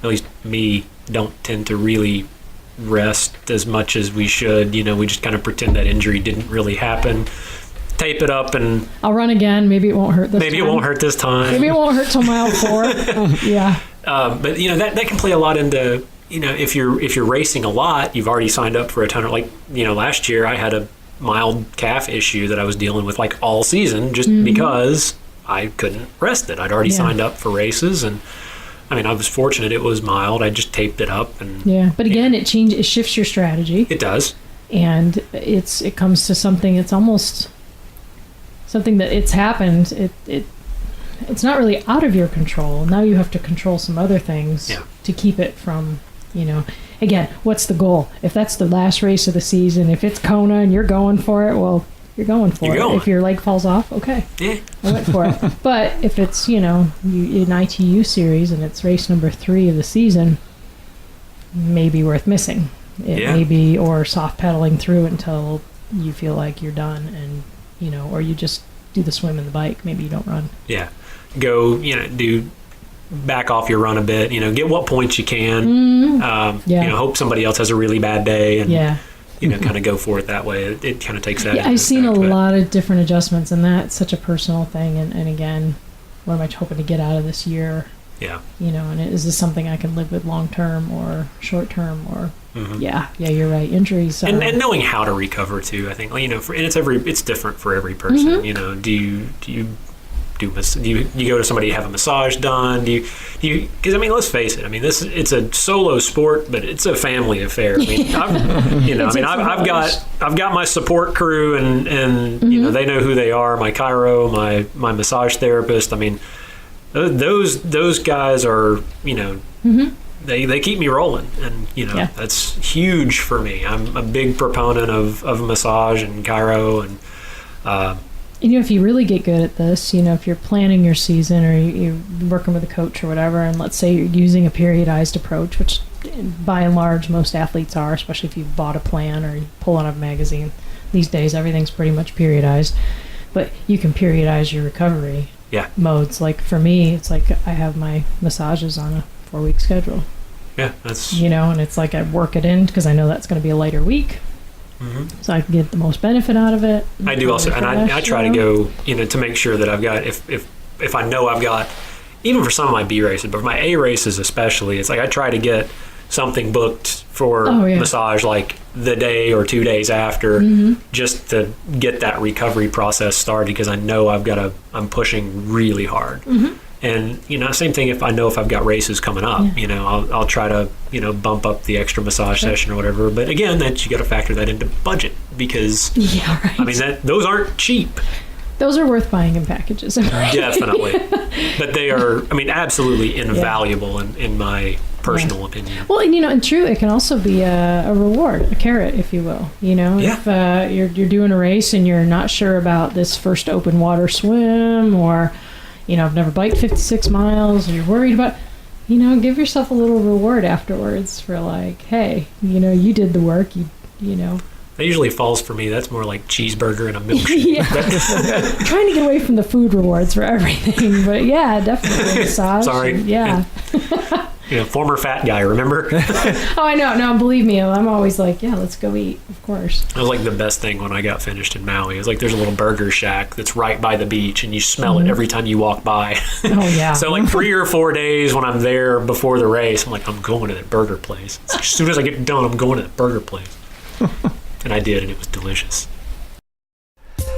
B: least me, don't tend to really rest as much as we should. We just kind of pretend that injury didn't really happen, tape it up, and
C: I'll run again. Maybe it won't hurt this time.
B: Maybe it won't hurt this time.
C: Maybe it won't hurt till mile 4. Yeah.
B: But, that can play a lot into, if you're racing a lot, you've already signed up for a ton of, last year I had a mild calf issue that I was dealing with all season, just because I couldn't rest it. I'd already signed up for races, and I was fortunate it was mild. I just taped it up, and
C: but again, it shifts your strategy.
B: It does,
C: and it comes to something. It's almost something that it's happened. It's not really out of your control. Now you have to control some other things to keep it from. Again, what's the goal? If that's the last race of the season, if it's Kona and you're going for it, well, you're going for it. If your leg falls off, okay, I went for it. But if it's, an ITU series and it's race number 3 of the season, maybe worth missing. It may be, or soft pedaling through it until you feel like you're done, and, or you just do the swim and the bike. Maybe you don't run. Yeah.
B: Go, do back off your run a bit, get what points you can. Hope somebody else has a really bad day, and kind of go for it that way. It kind of takes that.
C: I've seen a lot of different adjustments, and that's such a personal thing. And again, what am I hoping to get out of this year? Yeah. And is this something I can live with long term or short term, or you're right. Injuries
B: and knowing how to recover too. I think and it's different for every person. Do you go to somebody to have a massage done? Because let's face it. It's a solo sport, but it's a family affair. I've got my support crew, and they know who they are. My chiro, my massage therapist. Those guys are they keep me rolling, and that's huge for me. I'm a big proponent of massage and chiro, and
C: if you really get good at this, if you're planning your season or you're working with a coach or whatever, and let's say you're using a periodized approach, which by and large most athletes are, especially if you've bought a plan or you pull out a magazine. These days, everything's pretty much periodized, but you can periodize your recovery modes. Like for me, it's like I have my massages on a 4-week schedule.
B: Yeah, that's...
C: and it's like I work it in because I know that's going to be a lighter week. So I can get the most benefit out of it.
B: I do also, and I try to go, to make sure that I've got, if I know I've got, even for some of my B races, but for my A races especially, it's like I try to get something booked for massage like the day or 2 days after, just to get that recovery process started, because I know I'm pushing really hard. And, same thing if I've got races coming up, I'll try to, bump up the extra massage session or whatever. But again, that you got to factor that into budget, because, those aren't cheap.
C: Those are worth buying in packages.
B: Definitely. But they are, absolutely invaluable in my personal opinion.
C: Well, and true, it can also be a reward, a carrot, if you will. If you're doing a race and you're not sure about this first open water swim, or... I've never biked 56 miles, or you're worried about, give yourself a little reward afterwards for like, hey, you did the work,
B: That usually falls for me. That's more like cheeseburger and a milkshake.
C: Trying to get away from the food rewards for everything, but definitely massage.
B: Sorry. Former fat guy, remember?
C: Oh, I know. No, believe me, I'm always like, let's go eat, of course.
B: It was like the best thing when I got finished in Maui. It was like there's a little burger shack that's right by the beach, and you smell it every time you walk by.
C: Oh, yeah.
B: So like 3 or 4 days when I'm there before the race, I'm like, I'm going to that burger place. As soon as I get done, I'm going to that burger place. And I did, and it was delicious.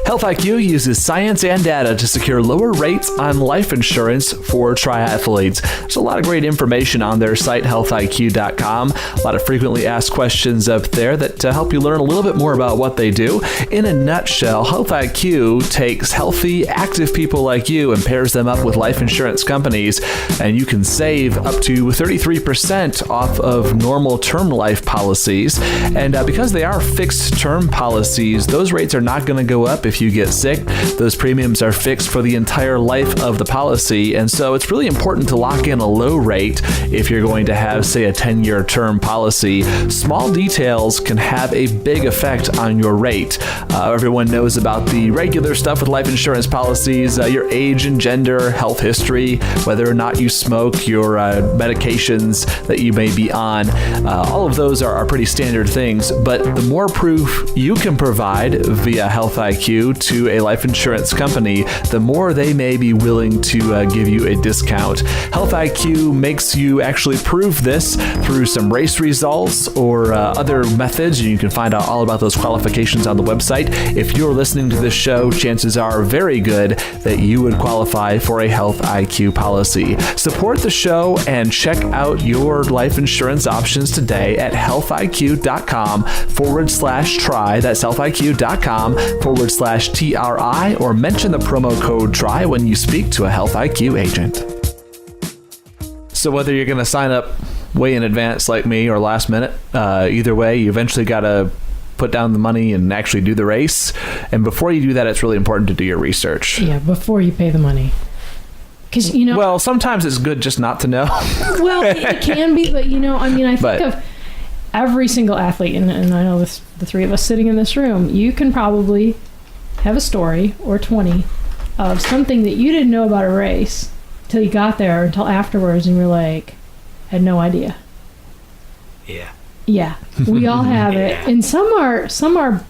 A: Health IQ uses science and data to secure lower rates on life insurance for triathletes. There's a lot of great information on their site, healthiq.com. A lot of frequently asked questions up there that help you learn a little bit more about what they do. In a nutshell, Health IQ takes healthy, active people like you and pairs them up with life insurance companies, and you can save up to 33% off of normal term life policies. And because they are fixed term policies, those rates are not going to go up if you get sick. Those premiums are fixed for the entire life of the policy, and so it's really important to lock in a low rate if you're going to have, say, a 10-year term policy. Small details can have a big effect on your rate. Everyone knows about the regular stuff with life insurance policies, your age and gender, health history, whether or not you smoke, your medications that you may be on. All of those are pretty standard things, but the more proof you can provide via Health IQ to a life insurance company, the more they may be willing to give you a discount. Health IQ makes you actually prove this through some race results or other methods. You can find out all about those qualifications on the website. If you're listening to this show, chances are very good that you would qualify for a Health IQ policy. Support the show and check out your life insurance options today at healthiq.com/try. That's healthiq.com/TRI, or mention the promo code TRY when you speak to a Health IQ agent. So whether you're going to sign up way in advance like me or last minute, either way, you eventually got to put down the money and actually do the race. And before you do that, it's really important to do your research.
C: Yeah, before you pay the money. Because,
A: well, sometimes it's good just not to know.
C: Well, it can be, but, I think of every single athlete, and I know the three of us sitting in this room, you can probably have a story or 20 of something that you didn't know about a race till you got there, until afterwards, and you're like, had no idea. Yeah, we all have it, and some are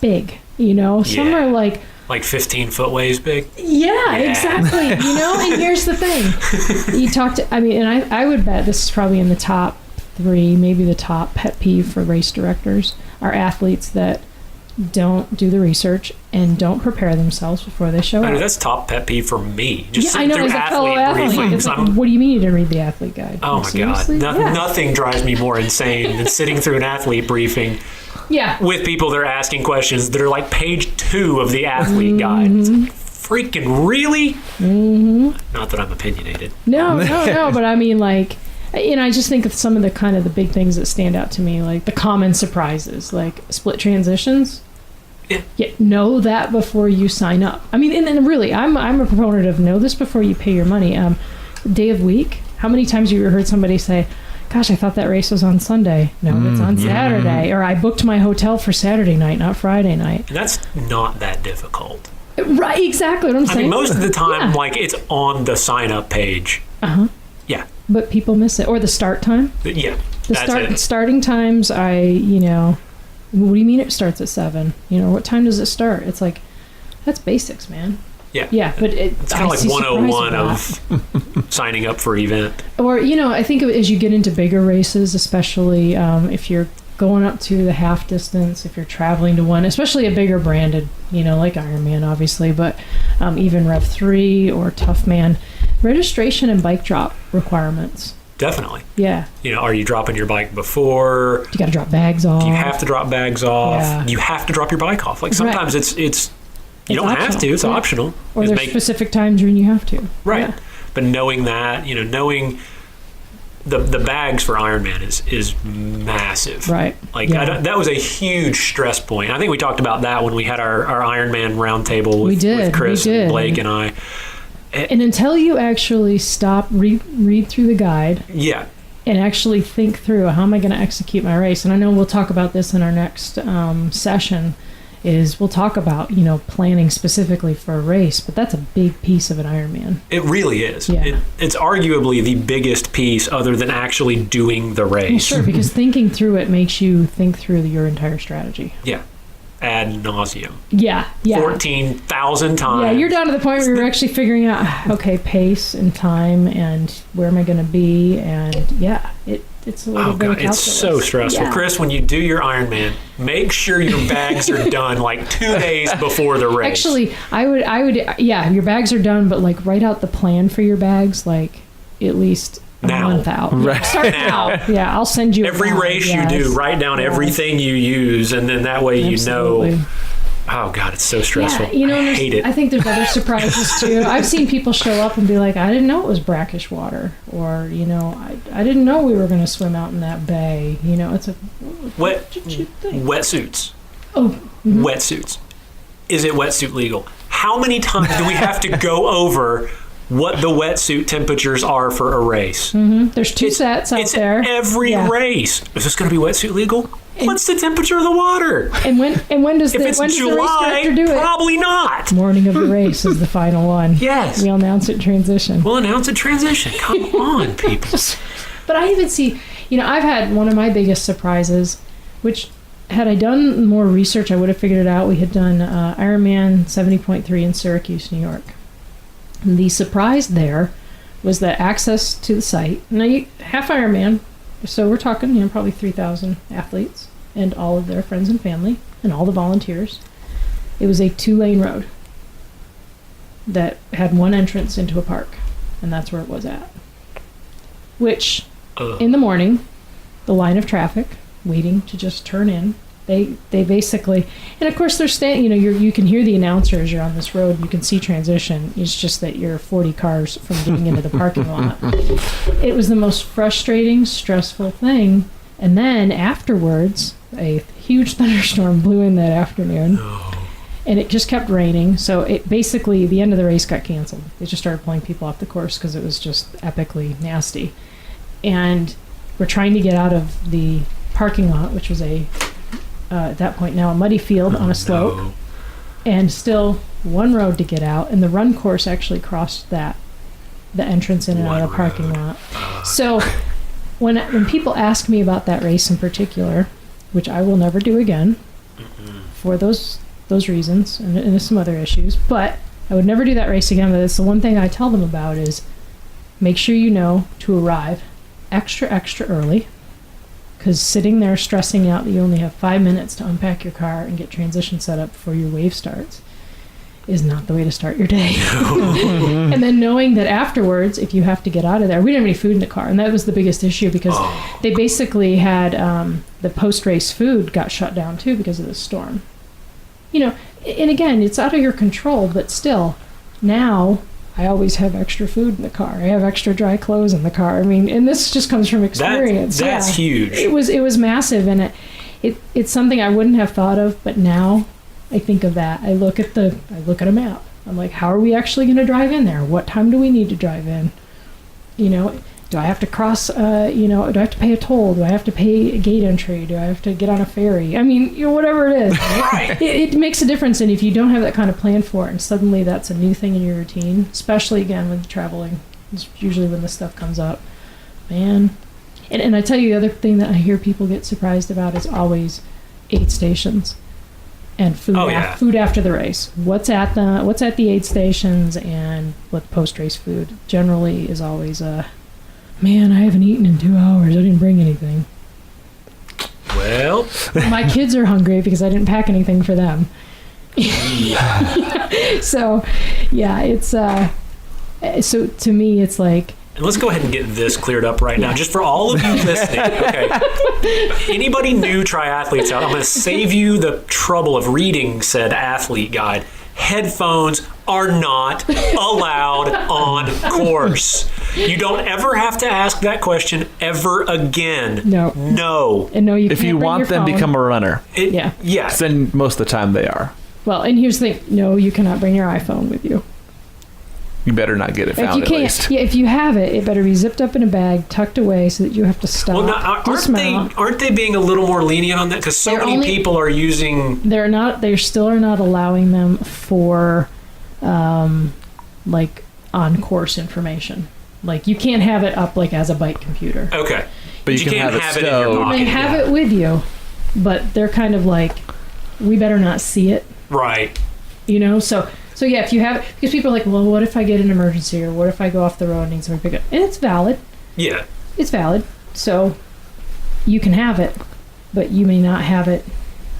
C: big, some are like
B: 15-foot ways big.
C: Yeah, exactly. And here's the thing: you talk to, and I would bet this is probably in the top 3, maybe the top pet peeve for race directors, are athletes that don't do the research and don't prepare themselves before they show up.
B: That's top pet peeve for me. Just
C: I know, as a fellow athlete. It's like, what do you mean you didn't read the athlete guide?
B: Oh my God. Nothing drives me more insane than sitting through an athlete briefing with people that are asking questions that are like page 2 of the athlete guide. It's like, freaking really? Mm-hmm. Not that I'm opinionated.
C: No, but I mean, like, I just think of some of the kind of the big things that stand out to me, like the common surprises, like split transitions. Yeah, know that before you sign up. I mean, and really, I'm a proponent of know this before you pay your money. Day of week. How many times have you heard somebody say, "Gosh, I thought that race was on Sunday. No, it's on Saturday." Or I booked my hotel for Saturday night, not Friday night.
B: And that's not that difficult.
C: Right, exactly what I'm saying.
B: I mean, most of the time, like, it's on the sign-up page.
C: Uh-huh.
B: Yeah.
C: But people miss it. Or the start time.
B: Yeah.
C: Starting times, what do you mean it starts at 7? What time does it start? It's like, that's basics, man.
B: Yeah.
C: Yeah, but
B: it's kind of like 101 of signing up for an event. Or,
C: I think as you get into bigger races, especially if you're going up to the half distance, if you're traveling to one, especially a bigger branded, like Ironman, obviously, but even Rev 3 or Toughman, registration and bike drop requirements.
B: Definitely.
C: Yeah.
B: Are you dropping your bike before?
C: You got to drop bags off.
B: Do you have to drop bags off?
C: Yeah.
B: You have to drop your bike off. Like, sometimes it's you don't
C: optional.
B: have to. It's optional.
C: Or there's specific times when you have to.
B: Right.
C: Yeah.
B: But knowing that, knowing the bags for Ironman is massive.
C: Right.
B: Like, that was a huge stress point. I think we talked about that when we had our Ironman roundtable with Chris and Blake and I.
C: And until you actually stop, read through the guide.
B: Yeah.
C: And actually think through, how am I going to execute my race? And I know we'll talk about this in our next session, we'll talk about, planning specifically for a race, but that's a big piece of an Ironman.
B: It really is.
C: Yeah.
B: It's arguably the biggest piece other than actually doing the race.
C: Well, sure, because thinking through it makes you think through your entire strategy.
B: Yeah. ad nauseum.
C: Yeah.
B: 14,000 times.
C: Yeah, you're down to the point where you're actually figuring out, okay, pace and time and where am I going to be, and it's a little bit of
B: it's so stressful.
C: Yeah.
B: Chris, when you do your Ironman, make sure your bags are done like 2 days before the race.
C: Actually, I would, your bags are done, but like write out the plan for your bags, like at least a month out.
A: Right.
C: Start now. Yeah, I'll send you
B: every race you do. Write down everything you use, and then that way you know. Oh God, it's so stressful.
C: Yeah,
B: I hate it.
C: I think there's other surprises too. I've seen people show up and be like, "I didn't know it was brackish water," or I didn't know we were going to swim out in that bay. It's a
B: wetsuits.
C: Oh,
B: wetsuits. Is it wetsuit legal? How many times do we have to go over what the wetsuit temperatures are for a race?
C: Mm-hmm. There's two sets out there.
B: Every race. Is this going to be wetsuit legal? What's the temperature of the water?
C: And when does the race director do it?
B: Probably not.
C: Morning of the race is the final one.
B: Yes.
C: We'll announce it transition.
B: Come on, people.
C: But I even see, I've had one of my biggest surprises, which had I done more research, I would have figured it out. We had done Ironman 70.3 in Syracuse, New York. And the surprise there was that access to the site. Now, half Ironman, so we're talking, probably 3,000 athletes and all of their friends and family and all the volunteers. It was a 2-lane road that had one entrance into a park, and that's where it was at. Which, in the morning, the line of traffic waiting to just turn in, they basically, and of course they're staying, you can hear the announcers, you're on this road, you can see transition. It's just that you're 40 cars from getting into the parking lot. It was the most frustrating, stressful thing. And then afterwards, a huge thunderstorm blew in that afternoon. And it just kept raining. So it basically, the end of the race got canceled. They just started pulling people off the course because it was just epically nasty. And we're trying to get out of the parking lot, which was at that point now a muddy field on a slope, and still one road to get out, and the run course actually crossed the entrance in and out of the parking lot. So when people ask me about that race in particular, which I will never do again for those reasons and some other issues, but I would never do that race again. But it's the one thing I tell them about is make sure to arrive extra early. Because sitting there stressing out that you only have 5 minutes to unpack your car and get transition set up before your wave starts is not the way to start your day. And then knowing that afterwards, if you have to get out of there, we didn't have any food in the car. And that was the biggest issue because they basically had the post-race food got shut down too because of the storm. And again, it's out of your control, but still, now I always have extra food in the car. I have extra dry clothes in the car. I mean, and this just comes from experience.
B: That's huge.
C: It was massive, and it's something I wouldn't have thought of, but now I think of that. I look at a map. I'm like, how are we actually going to drive in there? What time do we need to drive in? Do I have to cross, do I have to pay a toll? Do I have to pay a gate entry? Do I have to get on a ferry? I mean, whatever it is.
B: Right.
C: It makes a difference. And if you don't have that kind of plan for it, and suddenly that's a new thing in your routine, especially, again, with traveling, it's usually when this stuff comes up, man. And I tell you, the other thing that I hear people get surprised about is always aid stations and food. Food after the race. What's at the aid stations and what post-race food generally is always man, I haven't eaten in 2 hours. I didn't bring anything.
B: Well,
C: my kids are hungry because I didn't pack anything for them. So, yeah, it's so to me, it's like.
B: And let's go ahead and get this cleared up right now, just for all of you listening. Okay. Anybody new triathletes out, I'm going to save you the trouble of reading said athlete guide. Headphones are not allowed on course. You don't ever have to ask that question ever again.
C: No. And no, you can't.
A: If you want them to become a runner.
B: Yes.
A: Then most of the time they are.
C: Well, and here's the thing. No, you cannot bring your iPhone with you.
A: You better not get it found at least.
C: Yeah, if you have it, it better be zipped up in a bag, tucked away, so that you have to stop.
B: Well, now, aren't they being a little more lenient on that? Because so many people are using.
C: They still are not allowing them for, like on course information. Like you can't have it up like as a bike computer.
B: Okay,
A: but you can
B: can't
A: have it
B: in your pocket.
C: You may have it with you, but they're kind of like. we better not see it.
B: Right.
C: You know, so yeah, if you have, because people are like, well, what if I get an emergency, or what if I go off the road and need somebody to pick up? And it's valid.
B: Yeah.
C: It's valid. So you can have it, but you may not have it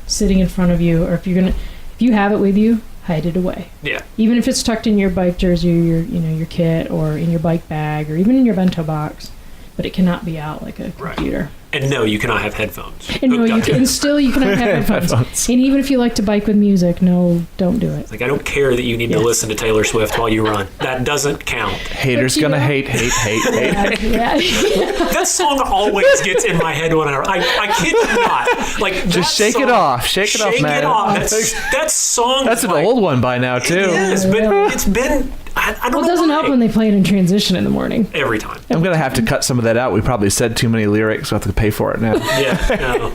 C: sitting in front of you, or if you have it with you, hide it away.
B: Yeah.
C: Even if it's tucked in your bike jersey, or your kit, or in your bike bag, or even in your bento box, but it cannot be out like a computer.
B: Right. And no, you cannot have headphones.
C: And no, you cannot have headphones. And even if you like to bike with music, no, don't do it.
B: Like, I don't care that you need to listen to Taylor Swift while you run. That doesn't count.
A: Haters gonna hate.
C: Yeah.
B: That song always gets in my head when I kid you not. Like,
A: Just shake it off. Shake it off, man.
B: Shake it off. That song.
A: That's an old one by now, too.
B: It is, but it's been. I don't know.
C: Well, it doesn't help when they play it in transition in the morning.
B: Every time.
A: I'm going to have to cut some of that out. We probably said too many lyrics. We'll have to pay for it now.
B: Yeah, no.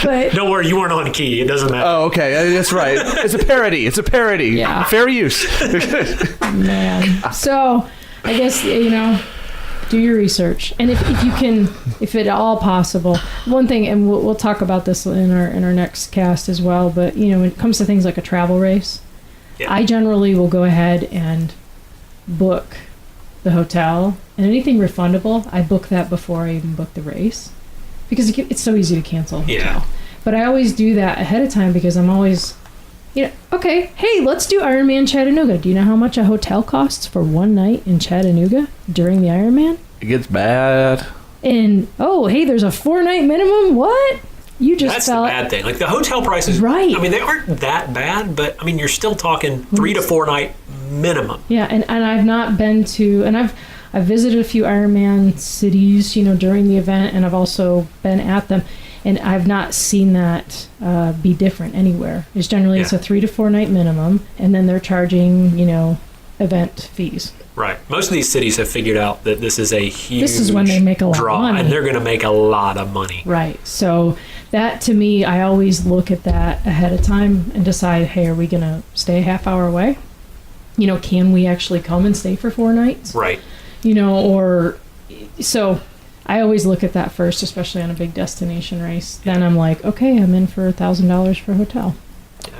C: But
B: Don't worry, you weren't on key. It doesn't matter.
A: Oh, okay. That's right. It's a parody.
C: Yeah.
A: Fair use.
C: man. So I guess, do your research. And if you can, if at all possible, one thing, and we'll talk about this in our next cast as well, but, when it comes to things like a travel race, I generally will go ahead and book the hotel, and anything refundable, I book that before I even book the race, because it's so easy to cancel a hotel.
B: Yeah.
C: But I always do that ahead of time, because I'm always, okay, hey, let's do Ironman Chattanooga. Do you know how much a hotel costs for one night in Chattanooga during the Ironman?
A: It gets bad.
C: And, hey, there's a 4-night minimum? What? You just
B: That's the bad thing. Like, the hotel prices,
C: right?
B: I mean, they aren't that bad, but I mean, you're still talking 3 to 4 night minimum.
C: Yeah, and I've not been to, and I've visited a few Ironman cities, during the event, and I've also been at them, and I've not seen that be different anywhere. It's generally it's a 3 to 4 night minimum, and then they're charging, event fees.
B: Right. Most of these cities have figured out that this is a huge
C: This is when they make a lot
B: draw,
C: of money.
B: and they're going to make a lot of money.
C: Right. So that, to me, I always look at that ahead of time and decide, hey, are we going to stay a half hour away? Can we actually come and stay for 4 nights?
B: Right.
C: So I always look at that first, especially on a big destination race. Then I'm like, okay, I'm in for $1,000 for a hotel.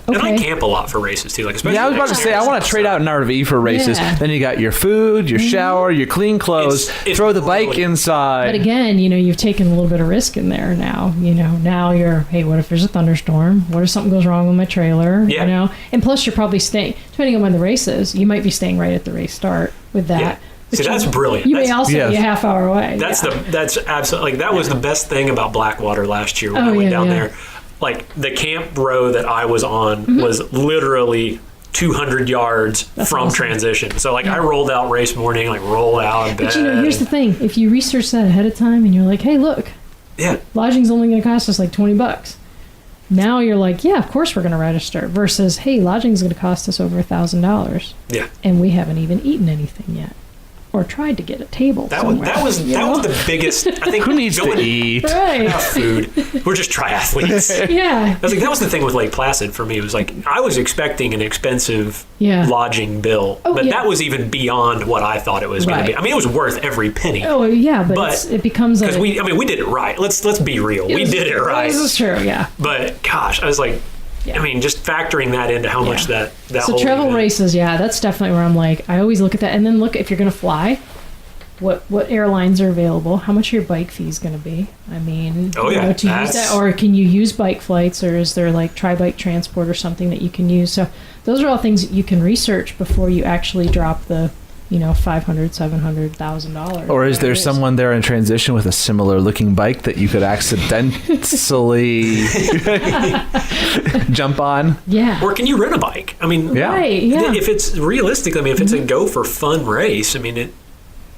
B: And I
C: Okay.
B: camp a lot for races too. Like, especially
A: Yeah, I was about to say, I want to trade out an RV for races.
C: Yeah.
A: Then you got your food, your shower, your clean clothes,
B: It's
A: throw the bike
B: really-
A: inside.
C: But again, you've taken a little bit of risk in there now. Now you're, hey, what if there's a thunderstorm? What if something goes wrong with my trailer?
B: Yeah.
C: And plus you're probably staying, depending on when the race is, you might be staying right at the race start with that.
B: Yeah.
C: But
B: See, that's brilliant.
C: You
B: That's-
C: may also be a half hour away.
B: That's
C: yeah.
B: that's absolutely, like, that was the best thing about Blackwater last year when I went down there. Like, the camp row that I was on was literally 200 yards from
C: awesome.
B: transition. So, like, I rolled out race morning, like, roll out of bed.
C: But here's the thing. If you research that ahead of time and you're like, hey, look, lodging's only going to cost us like $20. Now you're like, yeah, of course we're going to register. Versus, hey, lodging's going to cost us over $1,000.
B: Yeah.
C: And we haven't even eaten anything yet. Or tried to get a table
B: That
C: somewhere.
B: was the biggest. I think
A: Who needs to eat?
C: Right.
B: Enough food. We're just triathletes.
C: Yeah.
B: I was like, that was the thing with Lake Placid for me. It was like, I was expecting an expensive lodging bill, but that was even beyond what I thought it was going to be. I mean, it was worth every penny.
C: Oh yeah, but it becomes
B: because we did it right. Let's be real. We did it right.
C: This is true. Yeah.
B: But gosh, I was like, I mean, just factoring that into how much that
C: So
B: whole
C: travel
B: event.
C: races, that's definitely where I'm like, I always look at that, and then look if you're going to fly. What airlines are available? How much your bike fee is going to be? I mean, to use that, or can you use bike flights, or is there like tri-bike transport or something that you can use? So those are all things that you can research before you actually drop the, $500,000, $700,000.
A: Or is there someone there in transition with a similar looking bike that you could accidentally jump on?
C: Yeah.
B: Or can you rent a bike? I mean,
C: Right, yeah.
B: if it's realistically, if it's a go for fun race, I mean,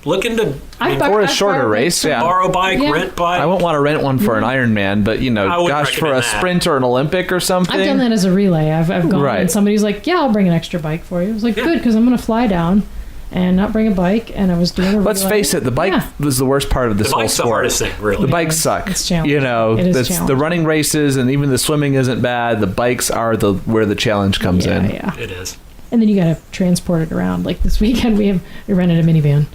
B: look into
A: or a shorter race,
B: borrow bike, rent bike.
A: I won't want to rent one for an Ironman, but gosh, for a sprint or an Olympic or something.
C: I've done that as a relay. I've gone
A: Right.
C: and somebody's like, yeah, I'll bring an extra bike for you. I was like, good, because I'm going to fly down and not bring a bike, and I was doing a relay.
A: Let's face it, the bike was the worst part of this whole
B: bike's the
A: sport.
B: hardest thing, really.
A: The bikes suck.
C: It's challenging. It is challenging.
A: The running races and even the swimming isn't bad. The bikes are where the challenge comes in.
C: Yeah.
B: It is.
C: And then you got to transport it around. Like this weekend, we rented a minivan.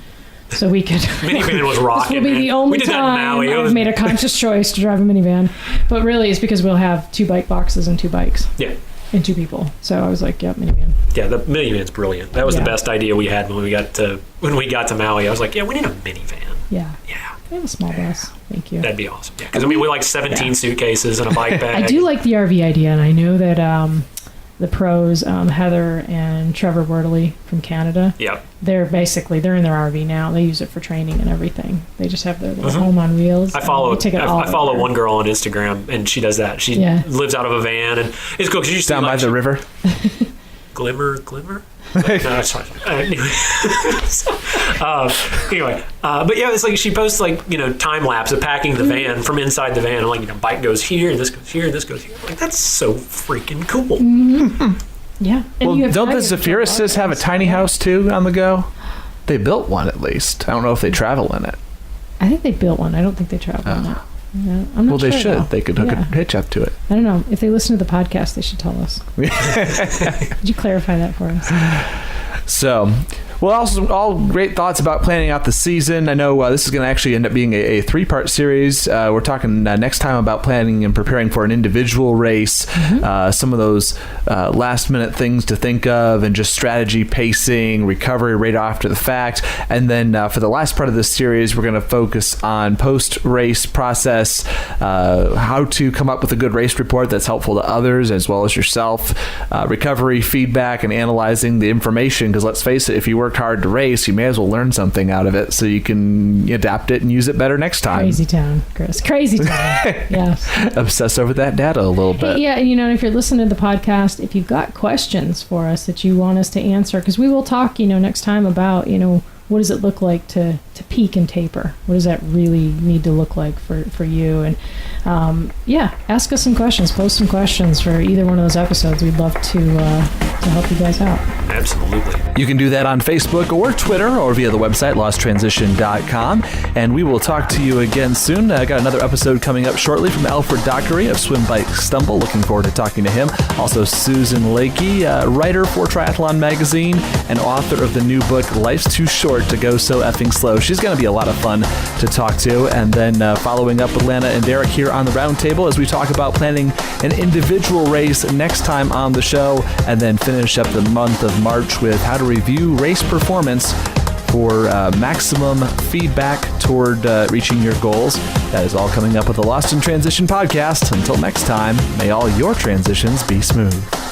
C: so we could.
B: Minivan was rocking.
C: This will be the only
B: we did
C: time
B: that in Maui.
C: I've made a conscious choice to drive a minivan. But really, it's because we'll have 2 bike boxes and 2 bikes.
B: Yeah.
C: And 2 people. So I was like, yep, minivan.
B: Yeah, the minivan's brilliant. That was the best idea we had when we got to Maui. I was like, yeah, we need a minivan.
C: Yeah.
B: Yeah.
C: We have a small bus. Thank you.
B: That'd be awesome. Yeah, because we like 17 suitcases and a bike bag.
C: I do like the RV idea, and I know that the pros, Heather and Trevor Wordley from Canada.
B: Yep.
C: They're in their RV now. They use it for training and everything. They just have their little home on wheels.
B: I follow one girl on Instagram, and she does that. She lives out of a van, and it's cool because you
A: down by the river.
B: Glimmer. No, it's fine. Anyway, but yeah, it's like she posts time lapse of packing the van from inside the van. And bike goes here, and this goes here, and this goes here. Like, that's so freaking cool.
C: Yeah. And
A: well, don't the Zephyrus have a tiny house too on the go? They built one at least. I don't know if they travel in it.
C: I think they built one. I don't think they travel in it. Yeah, I'm not
A: they
C: sure,
A: should.
C: Though.
A: They could hook a hitch up to it.
C: I don't know. If they listen to the podcast, they should tell us. Could you clarify that for us?
A: So, well, also all great thoughts about planning out the season. I know this is going to actually end up being a 3-part series. We're talking next time about planning and preparing for an individual race, some of those last-minute things to think of, and just strategy, pacing, recovery right after the fact. And then for the last part of this series, we're going to focus on post-race process, how to come up with a good race report that's helpful to others as well as yourself, recovery, feedback, and analyzing the information. Because let's face it, if you worked hard to race, you may as well learn something out of it so you can adapt it and use it better next time.
C: Crazy town, Chris. Crazy town. Yes.
A: Obsess over that data a little bit.
C: Yeah, if you're listening to the podcast, if you've got questions for us that you want us to answer, because we will talk, next time about, what does it look like to peak and taper? What does that really need to look like for you? And ask us some questions. Post some questions for either one of those episodes. We'd love to help you guys out.
B: Absolutely.
A: You can do that on Facebook or Twitter or via the website losttransition.com. And we will talk to you again soon. I got another episode coming up shortly from Alfred Dockery of Swim Bike Stumble. Looking forward to talking to him. Also Susan Lakey, writer for Triathlon Magazine and author of the new book Life's Too Short to Go So Effing Slow. She's going to be a lot of fun to talk to. And then following up with Lana and Derek here on the Roundtable as we talk about planning an individual race next time on the show, and then finish up the month of March with how to review race performance for maximum feedback toward reaching your goals. That is all coming up with the Lost in Transition podcast. Until next time, may all your transitions be smooth.